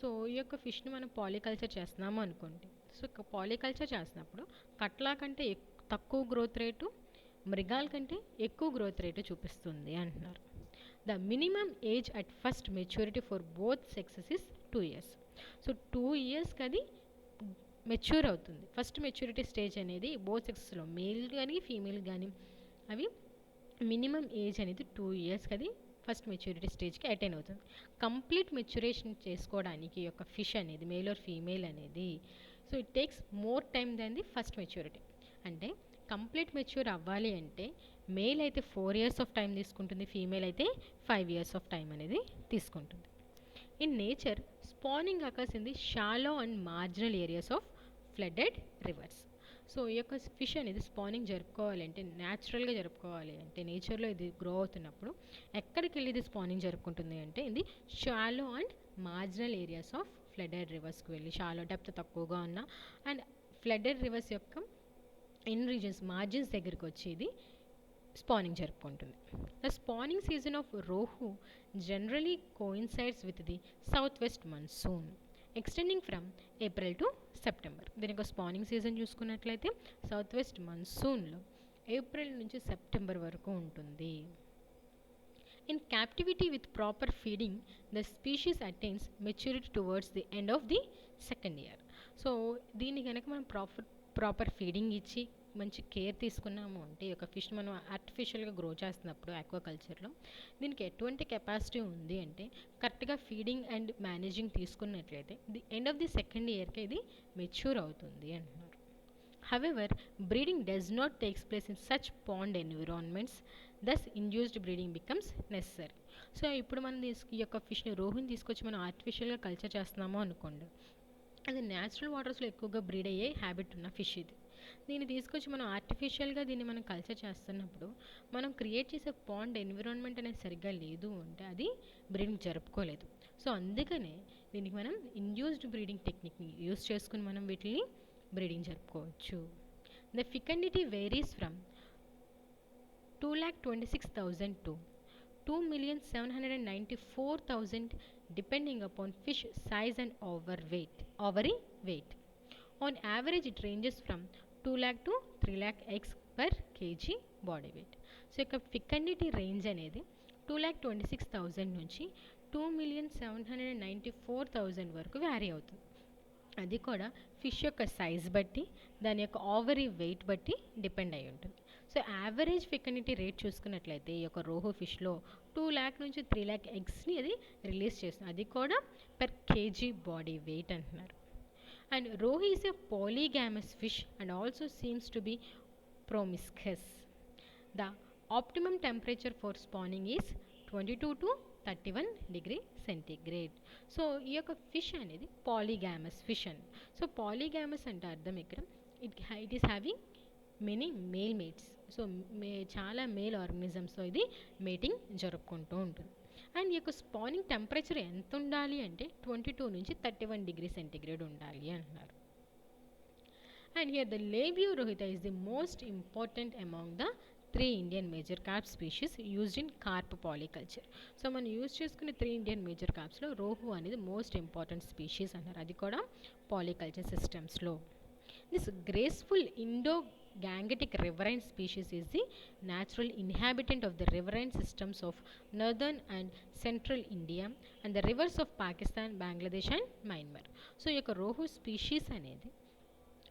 Speaker 1: So ఈ యొక్క ఫిష్ని మనం పాలీకల్చర్ చేస్తున్నాము అనుకోండి. సో పాలీకల్చర్ చేసినప్పుడు కట్లా కంటే తక్కువ గ్రోత్ రేటు, మృగాల కంటే ఎక్కువ గ్రోత్ రేటు చూపిస్తుంది అంటున్నారు. The minimum age at first maturity for both sexes is 2 years. So 2 yearsకి అది మెచ్యూర్ అవుతుంది. ఫస్ట్ మెచ్యూరిటీ స్టేజ్ అనేది బోత్ సెక్సెస్లో మేల్ కానీ ఫీమేల్ కానీ అవి మినిమం ఏజ్ అనేది 2 yearsకి అది ఫస్ట్ మెచ్యూరిటీ స్టేజ్కి అటైన్ అవుతుంది. కంప్లీట్ మెచ్యూరేషన్ చేసుకోవడానికి ఈ యొక్క ఫిష్ అనేది మేల్ ఆర్ ఫీమేల్ అనేది so it takes more time than the first maturity. అంటే కంప్లీట్ మెచ్యూర్ అవ్వాలి అంటే మేల్ అయితే 4 years ఆఫ్ టైం తీసుకుంటుంది, ఫీమేల్ అయితే 5 years ఆఫ్ టైం అనేది తీసుకుంటుంది. In nature spanning occurs in the shallow and marginal areas of flooded reverse. So ఈ యొక్క ఫిష్ అనేది స్పానింగ్ జరుపుకోవాలి అంటే, న్యాచురల్గా జరుపుకోవాలి అంటే, నేచర్లో ఇది గ్రో అవుతున్నప్పుడు ఎక్కడికి వెళ్ళి ఇది స్పానింగ్ జరుపుకుంటుంది అంటే ఇది shallow and marginal areas of flooded రివర్స్కి వెళ్ళి, షాలో డెప్త్ తక్కువగా ఉన్న అండ్ ఫ్లడెడ్ రివర్స్ యొక్క ఇన్ రీజన్స్ మార్జిన్స్ దగ్గరికి వచ్చి ఇది స్పానింగ్ జరుపుకుంటుంది. The spawning season of rohu generally coincides with the south west monsoon extending from April to September. దీని యొక్క స్పానింగ్ సీజన్ చూసుకున్నట్లయితే సౌత్ వెస్ట్ మన్సూన్లో ఏప్రిల్ నుంచి సెప్టెంబర్ వరకు ఉంటుంది. In captivity with proper feeding the species attains maturity towards the end of the second year. So దీన్ని కనుక మనం ప్రాపర్ ఫీడింగ్ ఇచ్చి మంచి కేర్ తీసుకున్నాము అంటే ఈ యొక్క ఫిష్ మనం ఆర్టిఫిషియల్గా గ్రో చేస్తున్నప్పుడు ఆక్వాకల్చర్లో దీనికి ఎటువంటి కెపాసిటీ ఉంది అంటే కరెక్ట్గా ఫీడింగ్ అండ్ మేనేజింగ్ తీసుకున్నట్లయితే the end of the second ఇయర్కి ఇది మెచ్యూర్ అవుతుంది అంటున్నారు. However, breeding does not take place in such pond environments, thus induced breeding becomes necessary. So ఇప్పుడు మనం ఈ యొక్క ఫిష్ని రోహిని తీసుకొచ్చి మనం ఆర్టిఫిషియల్గా కల్చర్ చేస్తున్నాము అనుకోండి, అది న్యాచురల్ వాటర్స్లో ఎక్కువగా బ్రీడ్ అయ్యే హ్యాబిట్ ఉన్న ఫిష్ ఇది. దీన్ని తీసుకొచ్చి మనం ఆర్టిఫిషియల్గా దీన్ని మనం కల్చర్ చేస్తున్నప్పుడు మనం క్రియేట్ చేసే పాండ్ ఎన్విరాన్మెంట్ అనేది సరిగ్గా లేదు అంటే అది బ్రీడింగ్ జరుపుకోలేదు. సో అందుకనే దీనికి మనం ఇండ్యూస్డ్ బ్రీడింగ్ టెక్నిక్ని యూస్ చేసుకుని మనం వీటిని బ్రీడింగ్ జరుపుకోవచ్చు. The fecundity varies from 2,26,000 to 2,794,000 depending upon fish size and ovary weight. On average, it ranges from 2 lakh to 3 lakh eggs per kg body weight. So ఇక ఫికండిటీ రేంజ్ అనేది 2,26,000 నుంచి 2,794,000 వరకు వ్యారీ అవుతుంది. అది కూడా ఫిష్ యొక్క సైజ్ బట్టి దాని యొక్క ఓవరీ వెయిట్ బట్టి డిపెండ్ అయి ఉంటుంది. సో యావరేజ్ ఫెకనిటీ రేట్ చూసుకున్నట్లయితే ఈ యొక్క రోహు ఫిష్లో 2 lakh నుంచి 3 lakh ఎగ్స్ని అది రిలీజ్ చేస్తుంది. అది కూడా పెర్ కేజీ బాడీ వెయిట్ అంటున్నారు. And rohu is a polygamous fish and also seems to be promiscuous. The optimum temperature for spawning is 22 to 31 degree centigrade. So ఈ యొక్క ఫిష్ అనేది పాలీగామస్ ఫిష్ అని. సో పాలీగామస్ అంటే అర్థం ఇక్కడ it is having many male mates. So చాలా మేల్ ఆర్గనిజమ్స్తో ఇది మేటింగ్ జరుపుకుంటూ ఉంటుంది. అండ్ ఈ యొక్క స్పానింగ్ టెంపరేచర్ ఎంత ఉండాలి అంటే 22 నుంచి 31 డిగ్రీ సెంటిగ్రేడ్ ఉండాలి అంటున్నారు. And here the Labiorhita is the most important among the 3 Indian major carp species used in carp polyculture. So మనం యూజ్ చేసుకునే 3 ఇండియన్ మేజర్ కార్ప్స్లో రోహు అనేది మోస్ట్ ఇంపార్టెంట్ స్పీషీస్ అన్నారు. అది కూడా పాలికల్చర్ సిస్టమ్స్లో. This graceful Indo-Gangetic riverine species is the natural inhabitant of the riverine systems of northern and central India and the rivers of Pakistan, Bangladesh and Myanmar. So ఈ యొక్క రోహు స్పీషీస్ అనేది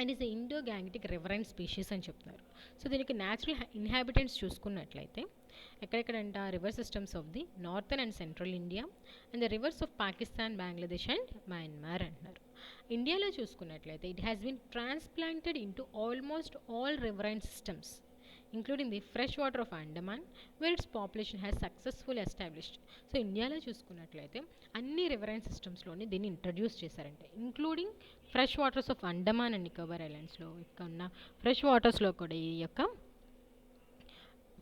Speaker 1: and is Indo Gangetic riverine species అని చెప్తున్నారు. సో దీనికి న్యాచురల్ ఇన్హాబిటెంట్స్ చూసుకున్నట్లయితే ఎక్కడెక్కడంట river systems of the northern and central India and the rivers of Pakistan, Bangladesh and Myanmar అంటున్నారు. ఇండియాలో చూసుకున్నట్లయితే it has been transplanted into almost all riverine systems including the fresh water of Andaman where its population has successful established. So ఇండియాలో చూసుకున్నట్లయితే అన్ని రివరైన్ సిస్టమ్స్లోని దీన్ని ఇంట్రడ్యూస్ చేశారంటే including fresh waters of Andaman and Nicobar ఐలాండ్స్లో ఇక్కడ ఉన్న ఫ్రెష్ వాటర్స్లో కూడా ఈ యొక్క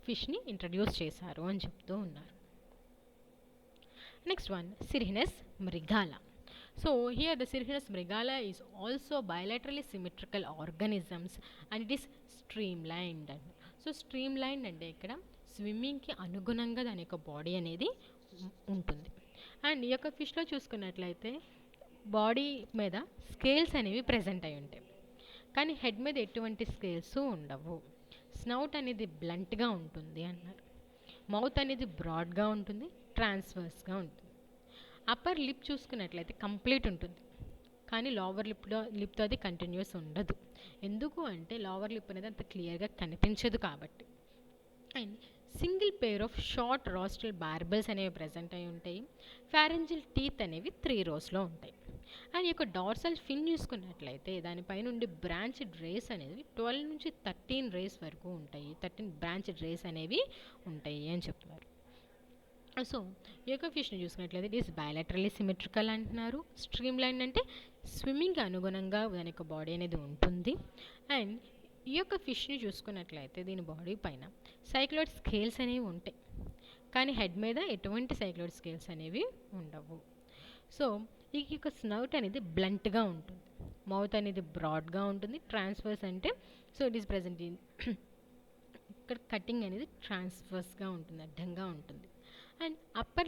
Speaker 1: ఫిష్ని ఇంట్రడ్యూస్ చేశారు అని చెప్తూ ఉన్నారు. Next one Cirrhinus mrigala. So here the Sirhinus mrigala is also bilaterally symmetrical organisms and it is streamlined. So streamline అంటే ఇక్కడ స్విమ్మింగ్కి అనుగుణంగా దాని యొక్క బాడీ అనేది ఉంటుంది. అండ్ ఈ యొక్క ఫిష్లో చూసుకున్నట్లయితే బాడీ మీద స్కేల్స్ అనేవి ప్రజెంట్ అయి ఉంటాయి, కానీ హెడ్ మీద ఎటువంటి స్కేల్స్ ఉండవు. స్నౌట్ అనేది బ్లంట్గా ఉంటుంది అన్నారు. మౌత్ అనేది బ్రాడ్గా ఉంటుంది, ట్రాన్స్వర్స్గా ఉంటుంది. అప్పర్ లిప్ చూసుకున్నట్లయితే కంప్లీట్ ఉంటుంది, కానీ లోవర్ లిప్తో అది కంటిన్యూస్ ఉండదు. ఎందుకు అంటే లోవర్ లిప్ అనేది అంత క్లియర్గా కనిపించదు కాబట్టి. And single pair of short rostral barbels అనేవి ప్రజెంట్ అయి ఉంటాయి. ఫారెంజిల్ టీత్ అనేవి 3 rows ఉంటాయి. అండ్ ఈ యొక్క డార్సల్ ఫిన్ చూసుకున్నట్లయితే దానిపై నుండి బ్రాంచ్డ్ రేస్ అనేది 12 నుంచి 13 rays వరకు ఉంటాయి. 13 బ్రాంచ్డ్ రేస్ అనేవి ఉంటాయి అని చెప్తున్నారు. సో ఈ యొక్క ఫిష్ని చూసుకున్నట్లయితే ఇట్ ఈస్ బయలాటరల్లీ సిమెట్రికల్ అంటున్నారు. స్ట్రీమ్ లైన్ అంటే స్విమ్మింగ్కి అనుగుణంగా దాని యొక్క బాడీ అనేది ఉంటుంది. అండ్ ఈ యొక్క ఫిష్ని చూసుకున్నట్లయితే దీని బాడీ పైన సైక్లోయిడ్ స్కేల్స్ అనేవి ఉంటాయి, కానీ హెడ్ మీద ఎటువంటి సైక్లోయిడ్ స్కేల్స్ అనేవి ఉండవు. సో ఈ యొక్క స్నౌట్ అనేది బ్లంట్గా ఉంటుంది, మౌత్ అనేది బ్రాడ్గా ఉంటుంది. ట్రాన్స్ఫర్స్ అంటే సో ఇట్ ఈస్ ప్రజెంట్ ఇక్కడ కటింగ్ అనేది ట్రాన్స్ఫర్స్గా ఉంటుంది, అడ్డంగా ఉంటుంది. అండ్ అప్పర్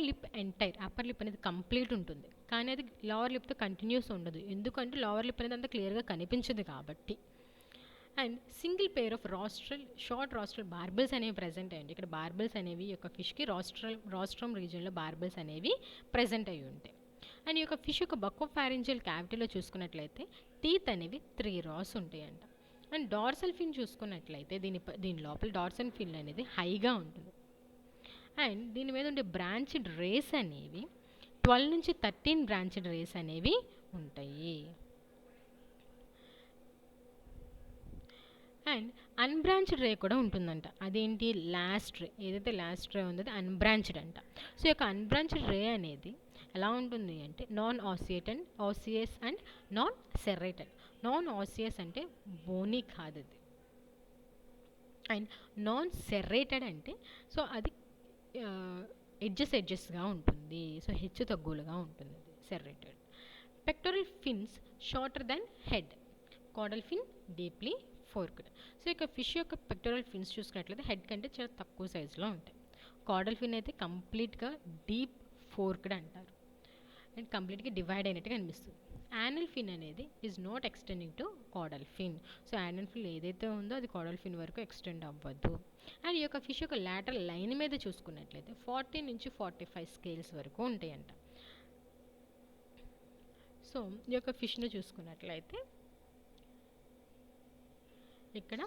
Speaker 1: లిప్ అనేది కంప్లీట్ ఉంటుంది, కానీ అది లోవర్ లిప్తో కంటిన్యూస్ ఉండదు. ఎందుకంటే లోవర్ లిప్ అనేది అంత క్లియర్గా కనిపించదు కాబట్టి. And single pair of short rostral barbels అనేవి ప్రజెంట్ అయ్యండి. ఇక్కడ బార్బెల్స్ అనేవి ఈ యొక్క ఫిష్కి రాస్ట్రమ్ రీజియన్లో బార్బెల్స్ అనేవి ప్రజెంట్ అయ్యి ఉంటాయి. అండ్ ఈ యొక్క ఫిష్ యొక్క బకోఫారింజియల్ క్యావిటీలో చూసుకున్నట్లయితే టీత్ అనేవి 3 rows ఉంటాయంట. అండ్ డార్సల్ ఫిన్ చూసుకున్నట్లయితే దీని లోపల డార్సల్ ఫిన్ అనేది హైగా ఉంటుంది. అండ్ దీని మీద ఉండే బ్రాంచ్డ్ రేస్ అనేవి 12 నుంచి 13 బ్రాంచ్డ్ రేస్ అనేవి ఉంటాయి. అండ్ అన్బ్రాంచ్డ్ రే కూడా ఉంటుందంట. అదేంటి, లాస్ట్ రే, ఏదైతే లాస్ట్ రే ఉందో అది అన్బ్రాంచ్డ్ అంట. సో ఈ యొక్క అన్బ్రాంచ్డ్ రే అనేది ఎలా ఉంటుంది అంటే నాన్ ఆసియస్ అండ్ నాన్ సెర్రేటెడ్. నాన్ ఆసియస్ అంటే బోనీ కాదు అది, అండ్ నాన్ సెర్రేటెడ్ అంటే సో అది ఎడ్జెస్గా ఉంటుంది, సో హెచ్చు తగ్గులుగా ఉంటుంది అది serrated. Pectoral fins shorter than head, caudal fin deeply forked. So ఇక ఫిష్ యొక్క పెక్టోరల్ ఫిన్స్ చూసుకున్నట్లయితే హెడ్ కంటే చాలా తక్కువ సైజులో ఉంటాయి. కాడల్ ఫిన్ అయితే కంప్లీట్గా డీప్ ఫోర్క్డ్ అంటారు అండ్ కంప్లీట్గా డివైడ్ అయినట్టుగా అనిపిస్తుంది. యానల్ ఫిన్ అనేది is not extending to caudal fin. So anal fin ఏదైతే ఉందో అది కాడల్ ఫిన్ వరకు ఎక్స్టెండ్ అవ్వదు. అండ్ ఈ యొక్క ఫిష్ యొక్క లాటరల్ లైన్ మీద చూసుకున్నట్లయితే 40 నుంచి 45 స్కేల్స్ వరకు ఉంటాయంట. సో ఈ యొక్క ఫిష్ను చూసుకున్నట్లయితే ఇక్కడ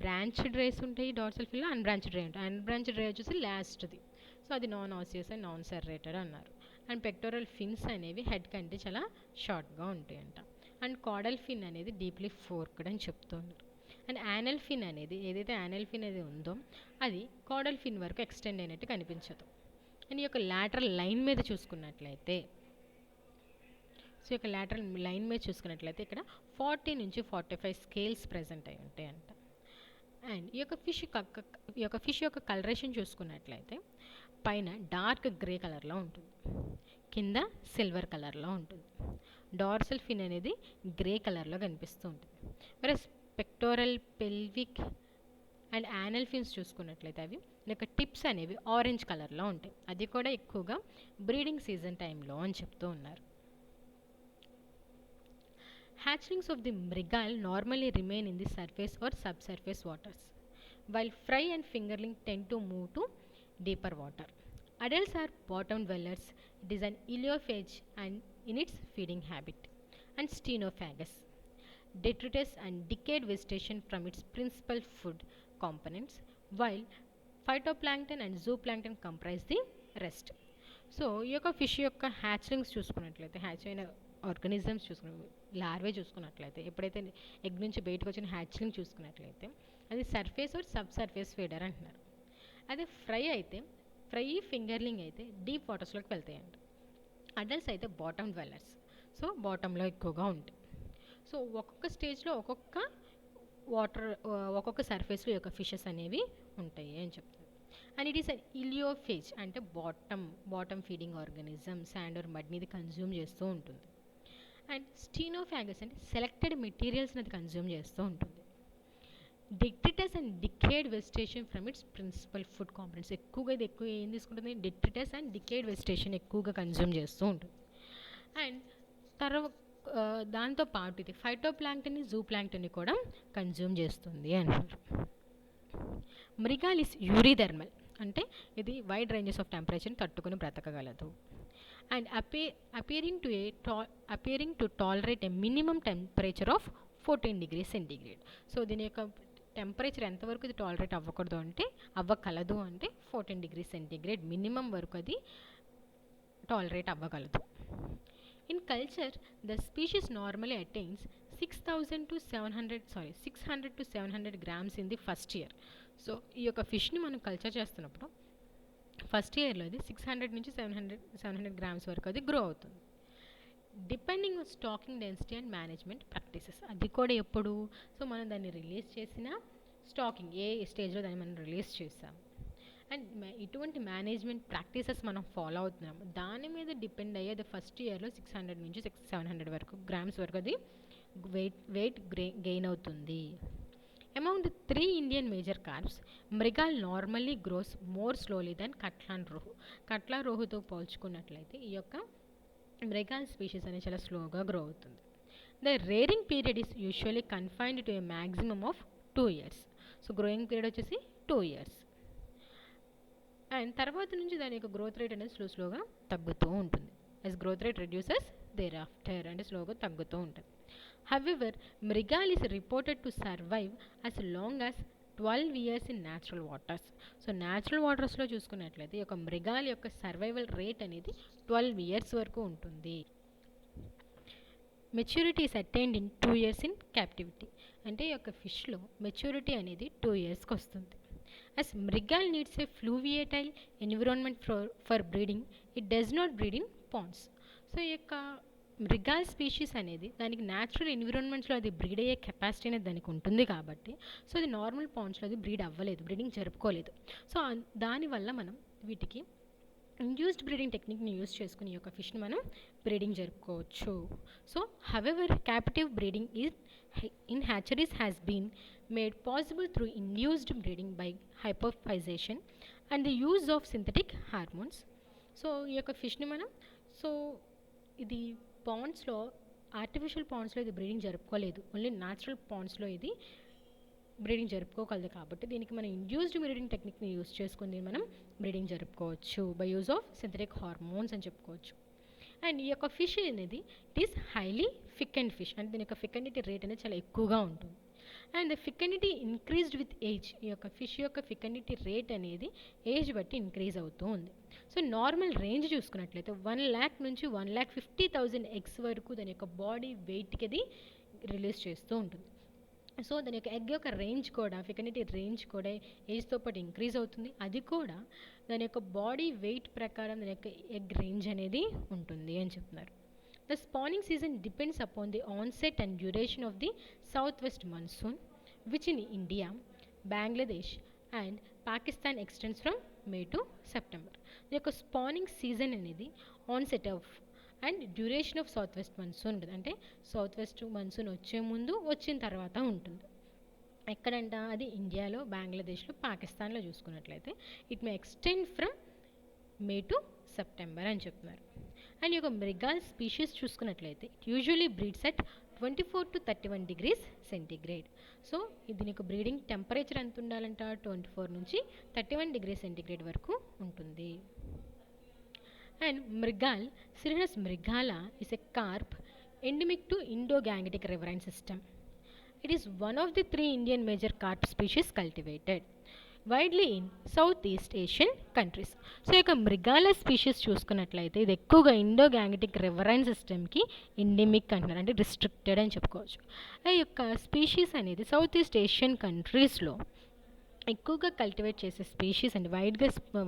Speaker 1: బ్రాంచ్డ్ రేస్ ఉంటాయి డార్సల్ ఫిన్లో, అన్బ్రాంచ్డ్ రే ఉంటాయి. అన్బ్రాంచ్డ్ రే వచ్చేసి లాస్ట్ది, సో అది నాన్ ఆసియస్ అండ్ నాన్ సెర్రేటెడ్ అన్నారు. అండ్ పెక్టోరల్ ఫిన్స్ అనేవి హెడ్ కంటే చాలా షార్ట్గా ఉంటాయంట. అండ్ కాడల్ ఫిన్ అనేది డీప్లీ ఫోర్క్డ్ అని చెప్తున్నారు. అండ్ యానల్ ఫిన్ అనేది ఏదైతే యానల్ ఫిన్ అనేది ఉందో అది కాడల్ ఫిన్ వరకు ఎక్స్టెండ్ అయినట్టు కనిపించదు. అండ్ ఈ యొక్క లాటరల్ లైన్ మీద చూసుకున్నట్లయితే సో ఇక లాటరల్ లైన్ మీద చూసుకున్నట్లయితే ఇక్కడ 40 నుంచి 45 స్కేల్స్ ప్రజెంట్ అయి ఉంటాయంట. అండ్ ఈ యొక్క ఫిష్ యొక్క కలరేషన్ చూసుకున్నట్లయితే పైన డార్క్ గ్రే కలర్లో ఉంటుంది, కింద సిల్వర్ కలర్లో ఉంటుంది. డార్సల్ ఫిన్ అనేది గ్రే కలర్లో కనిపిస్తూ ఉంటుంది. మరి pectoral, pelvic and anal fins చూసుకున్నట్లయితే అవి యొక్క టిప్స్ అనేవి ఆరెంజ్ కలర్లో ఉంటాయి. అది కూడా ఎక్కువగా బ్రీడింగ్ సీజన్ టైంలో అని చెప్తూ ఉన్నారు. Hatchlings of the mrigal normally remain in the surface or subsurface waters, while fry and fingerling tend to move to deeper water. Adults are bottom dwellers. It is an ileophage and in its feeding habit. And Stenophagus, detritus and decayed vegetation from its principal food components, while phytoplankton and zooplankton comprise the rest. So ఈ యొక్క ఫిష్ యొక్క హ్యాచ్లింగ్స్ చూసుకున్నట్లయితే, హ్యాచ్ అయిన ఆర్గానిజమ్స్ లార్వే చూసుకున్నట్లయితే, ఎప్పుడైతే ఎగ్ నుంచి బయటకు వచ్చిన హ్యాచ్లింగ్ చూసుకున్నట్లయితే అది surface or sub surface feeder అంటున్నారు. అదే ఫ్రై అయితే, ఫ్రై ఫింగర్లింగ్ అయితే డీప్ వాటర్స్లోకి వెళ్తాయంట. అడల్ట్స్ అయితే బాటమ్ డ్వెల్లర్స్, సో బాటంలో ఎక్కువగా ఉంటాయి. సో ఒక్కొక్క స్టేజ్లో ఒక్కొక్క సర్ఫేస్లో యొక్క ఫిషెస్ అనేవి ఉంటాయి అని చెప్తారు. అండ్ ఇట్ ఈస్ అన్ ఇలియోఫేజ్ అంటే bottom feeding organism, sand are mud మీద కన్జ్యూమ్ చేస్తూ ఉంటుంది. అండ్ స్టీనోఫాగస్ అంటే సెలెక్టెడ్ మెటీరియల్స్ని అది కన్జ్యూమ్ చేస్తూ ఉంటుంది. Detritus and decayed vegetation from its principal food components, ఎక్కువ ఏం తీసుకుంటుంది, డిట్రిటస్ అండ్ డికేడ్ వెజిటేషన్ ఎక్కువగా కన్జ్యూమ్ చేస్తూ ఉంటుంది. అండ్ దాంతో పాటు ఇది ఫైటోప్లాంక్టన్ని, జూప్లాంక్టన్ని కూడా కన్జ్యూమ్ చేస్తుంది అంటారు. మృగాల్ ఇస్ యూరిథర్మల్ అంటే ఇది వైడ్ రేంజెస్ ఆఫ్ టెంపరేచర్ని తట్టుకుని బ్రతకగలదు. And appearing to tolerate a minimum temperature of 14 degrees centigrade. So దీని యొక్క టెంపరేచర్ ఎంతవరకు ఇది టాలరేట్ అవ్వగలదు అంటే 14 degrees centigrade మినిమం వరకు అది టాలరేట్ అవ్వగలదు. In culture the species normally attains 600 to 700 grams in the first year. So ఈ యొక్క ఫిష్ని మనం కల్చర్ చేస్తున్నప్పుడు ఫస్ట్ ఇయర్లో అది 600 నుంచి 700 గ్రామ్స్ వరకు అది గ్రో అవుతుంది. Depending on stocking density and management practices, అది కూడా ఎప్పుడు, సో మనం దాన్ని రిలీజ్ చేసిన స్టాకింగ్ ఏ స్టేజ్లో దాన్ని మనం రిలీజ్ చేసాము అండ్ ఇటువంటి మేనేజ్మెంట్ ప్రాక్టీసెస్ మనం ఫాలో అవుతున్నాము, దాని మీద డిపెండ్ అయ్యేది ఫస్ట్ ఇయర్లో 600 నుంచి 700 వరకు గ్రామ్స్ వరకు అది వెయిట్ గెయిన్ అవుతుంది. Among the 3 Indian major carps, mrigal normally grows more slowly than కట్లాన్ రోహు. కట్లా రోహుతో పోల్చుకున్నట్లయితే ఈ యొక్క మృగాల్ స్పీషీస్ అనేది చాలా స్లోగా గ్రో అవుతుంది. The rearing period is usually confined to A maximum of 2 years. So growing period వచ్చేసి 2 years. అండ్ తర్వాత నుంచి దాని యొక్క గ్రోత్ రేట్ అనేది స్లోగా తగ్గుతూ ఉంటుంది. As growth rate reduces thereafter అంటే స్లోగా తగ్గుతూ ఉంటుంది. However, mrigal is reported to survive as long as 12 years in natural waters. So natural వాటర్స్లో చూసుకున్నట్లయితే ఈ యొక్క మృగాల్ యొక్క సర్వైవల్ రేట్ అనేది 12 years వరకు ఉంటుంది. Maturity is attained in 2 years in captivity. అంటే ఈ యొక్క ఫిష్లో మెచ్యూరిటీ అనేది 2 yearsకి వస్తుంది. As mrigal needs a fluviatile environment for breeding, it does not breed in ponds. So ఈ యొక్క మృగాల్ స్పీషీస్ అనేది దానికి న్యాచురల్ ఎన్విరాన్మెంట్స్లో అది బ్రీడ్ అయ్యే కెపాసిటీ అనేది దానికి ఉంటుంది కాబట్టి సో అది నార్మల్ పాండ్స్లో అది బ్రీడ్ అవ్వలేదు, బ్రీడింగ్ జరుపుకోలేదు. సో దానివల్ల మనం వీటికి ఇండ్యూస్డ్ బ్రీడింగ్ టెక్నిక్ని యూస్ చేసుకుని ఈ యొక్క ఫిష్ని మనం బ్రీడింగ్ జరుపుకోవచ్చు. So however captive breeding in hatcheries has been made possible through induced breeding by hypophysation and the use of synthetic hormones. So ఈ యొక్క ఫిష్ని మనం సో ఇది పాండ్స్లో ఆర్టిఫిషియల్ పాండ్స్లో ఇది బ్రీడింగ్ జరుపుకోలేదు, ఓన్లీ న్యాచురల్ పాండ్స్లో ఇది బ్రీడింగ్ జరుపుకోగలదు. కాబట్టి దీనికి మనం ఇండ్యూస్డ్ బ్రీడింగ్ టెక్నిక్ని యూస్ చేసుకుని మనం బ్రీడింగ్ జరుపుకోవచ్చు by use of synthetic hormones అని చెప్పుకోవచ్చు. అండ్ ఈ యొక్క ఫిష్ అనేది it is highly fecund fish, అంటే దీని యొక్క ఫికెండిటీ రేట్ అనేది చాలా ఎక్కువగా ఉంటుంది. And the fecundity increased with age. ఈ యొక్క ఫిష్ యొక్క ఫికెండిటీ రేట్ అనేది ఏజ్ బట్టి ఇంక్రీజ్ అవుతూ ఉంది. సో నార్మల్ రేంజ్ చూసుకున్నట్లయితే 1 lakh నుంచి 1,50,000 ఎగ్స్ వరకు దాని యొక్క బాడీ వెయిట్కి అది రిలీజ్ చేస్తూ ఉంటుంది. సో దాని యొక్క ఎగ్ యొక్క రేంజ్ కూడా ఫికెండిటీ రేంజ్ కూడా ఏజ్తో పాటు ఇంక్రీజ్ అవుతుంది. అది కూడా దాని యొక్క బాడీ వెయిట్ ప్రకారం దాని యొక్క ఎగ్ రేంజ్ అనేది ఉంటుంది అని చెప్తున్నారు. The spawning season depends upon the onset and duration of the southwest monsoon, which in India, Bangladesh and Pakistan extends from May to September. The యొక్క spawning season అనేది onset of and duration of southwest monsoon ఉంటుంది. అంటే సౌత్ మన్సూన్ వచ్చే ముందు వచ్చిన తర్వాత ఉంటుంది. ఎక్కడంట అది ఇండియాలో, బంగ్లాదేశ్లో, పాకిస్తాన్లో చూసుకున్నట్లయితే it may extend from May to September అని చెప్తున్నారు. అండ్ ఈ యొక్క మృగాల్ స్పీషీస్ చూసుకున్నట్లయితే it usually breeds at 24 to 31 degrees centigrade. So దీని యొక్క బ్రీడింగ్ టెంపరేచర్ ఎంత ఉండాలంట 24 నుంచి 31 degrees సెంటీగ్రేడ్ వరకు ఉంటుంది. And mrigal cirrhinus mrigala is a carp endemic to Indo-Gangetic riverine system. It is one of the 3 Indian major carp species cultivated widely in south east Asian countries. So ఇక మృగాల స్పీషీస్ చూసుకున్నట్లయితే ఇది ఎక్కువగా ఇండో గ్యాంగటిక్ రివరైన్ సిస్టమ్కి ఎండెమిక్ అంటున్నారు, అంటే రిస్ట్రిక్టెడ్ అని చెప్పుకోవచ్చు. ఈ యొక్క స్పీషీస్ అనేది సౌత్ ఈస్ట్ ఏషియన్ కంట్రీస్లో ఎక్కువగా కల్టివేట్ చేసే స్పీషీస్ అండి,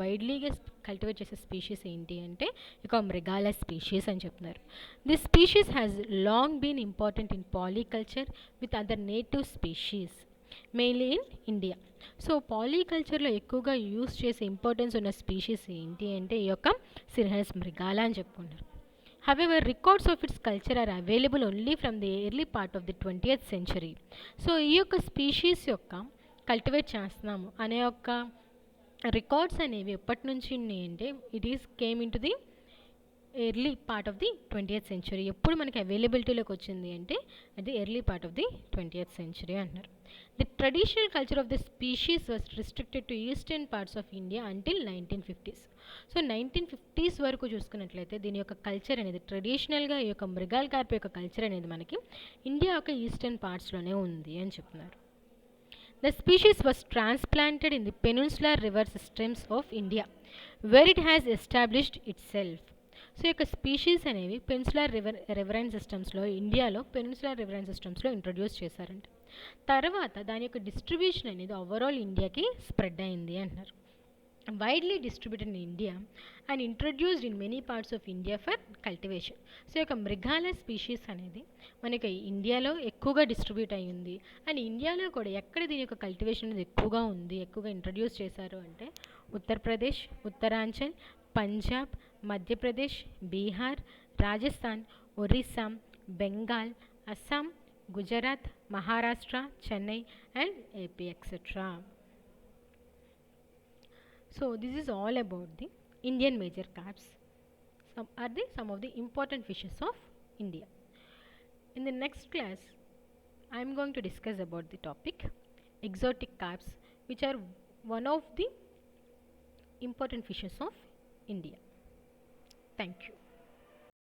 Speaker 1: వైడ్లీగా కల్టివేట్ చేసే స్పీషీస్ ఏంటి అంటే ఇక మృగాల స్పీషీస్ అని చెప్తున్నారు. This species has long been important in polyculture with other native species mainly in India. So పాలీకల్చర్లో ఎక్కువగా యూస్ చేసే ఇంపార్టెన్స్ ఉన్న స్పీషీస్ ఏంటి అంటే ఈ యొక్క సిరినస్ మృగాల అని చెప్పుకుంటారు. However records of it's culture or available only from the early part of the 20th century. So ఈ యొక్క స్పీషీస్ యొక్క కల్టివేట్ చేస్తున్నాము అనే యొక్క రికార్డ్స్ అనేవి ఎప్పటి నుంచి ఉన్నాయి అంటే it is came in to the early part of the 20th century. ఎప్పుడు మనకి అవైలబిలిటీలోకి వచ్చింది అంటే అది early part of the 20th century అంటున్నారు. The traditional culture of the species was restricted to eastern parts of India until 1950s. So 1950s వరకు చూసుకున్నట్లయితే దీని యొక్క కల్చర్ అనేది ట్రెడిషనల్గా ఈ యొక్క మృగాల్ కార్ప్ యొక్క కల్చర్ అనేది మనకి ఇండియా యొక్క ఈస్టర్న్ పార్ట్స్లోనే ఉంది అని చెప్తున్నారు. The species was transplanted in the peninsular river systems of India, where it has established itself. So ఈ యొక్క స్పీషీస్ అనేవి పెనిన్సులర్ రివరైన్ సిస్టమ్స్లో ఇండియాలో పెనిన్సులర్ రివరైన్ సిస్టమ్స్లో ఇంట్రొడ్యూస్ చేశారంట. తర్వాత దాని యొక్క డిస్ట్రిబ్యూషన్ అనేది ఓవరాల్ ఇండియాకి స్ప్రెడ్ అయింది అంటున్నారు. Widely distributed in India and introduced in many parts of India for cultivation. So ఈ యొక్క మృగాల స్పీషీస్ అనేది మనకి ఇండియాలో ఎక్కువగా డిస్ట్రిబ్యూట్ అయ్యింది. అండ్ ఇండియాలో కూడా ఎక్కడ దీని యొక్క కల్టివేషన్ అనేది ఎక్కువగా ఉంది, ఎక్కువగా ఇంట్రొడ్యూస్ చేశారు అంటే Uttar Pradesh, Uttaranchal, Punjab, Madhya Pradesh, Bihar, Rajasthan, Orissa, Bengal, Assam, Gujarat, Maharashtra, Chennai and AP etcetera. So this is all about the Indian major carps. Some of the important fishes of India. In the next class, I am going to discuss about the topic exotic carps, which are one of the important fishes of India. Thank you.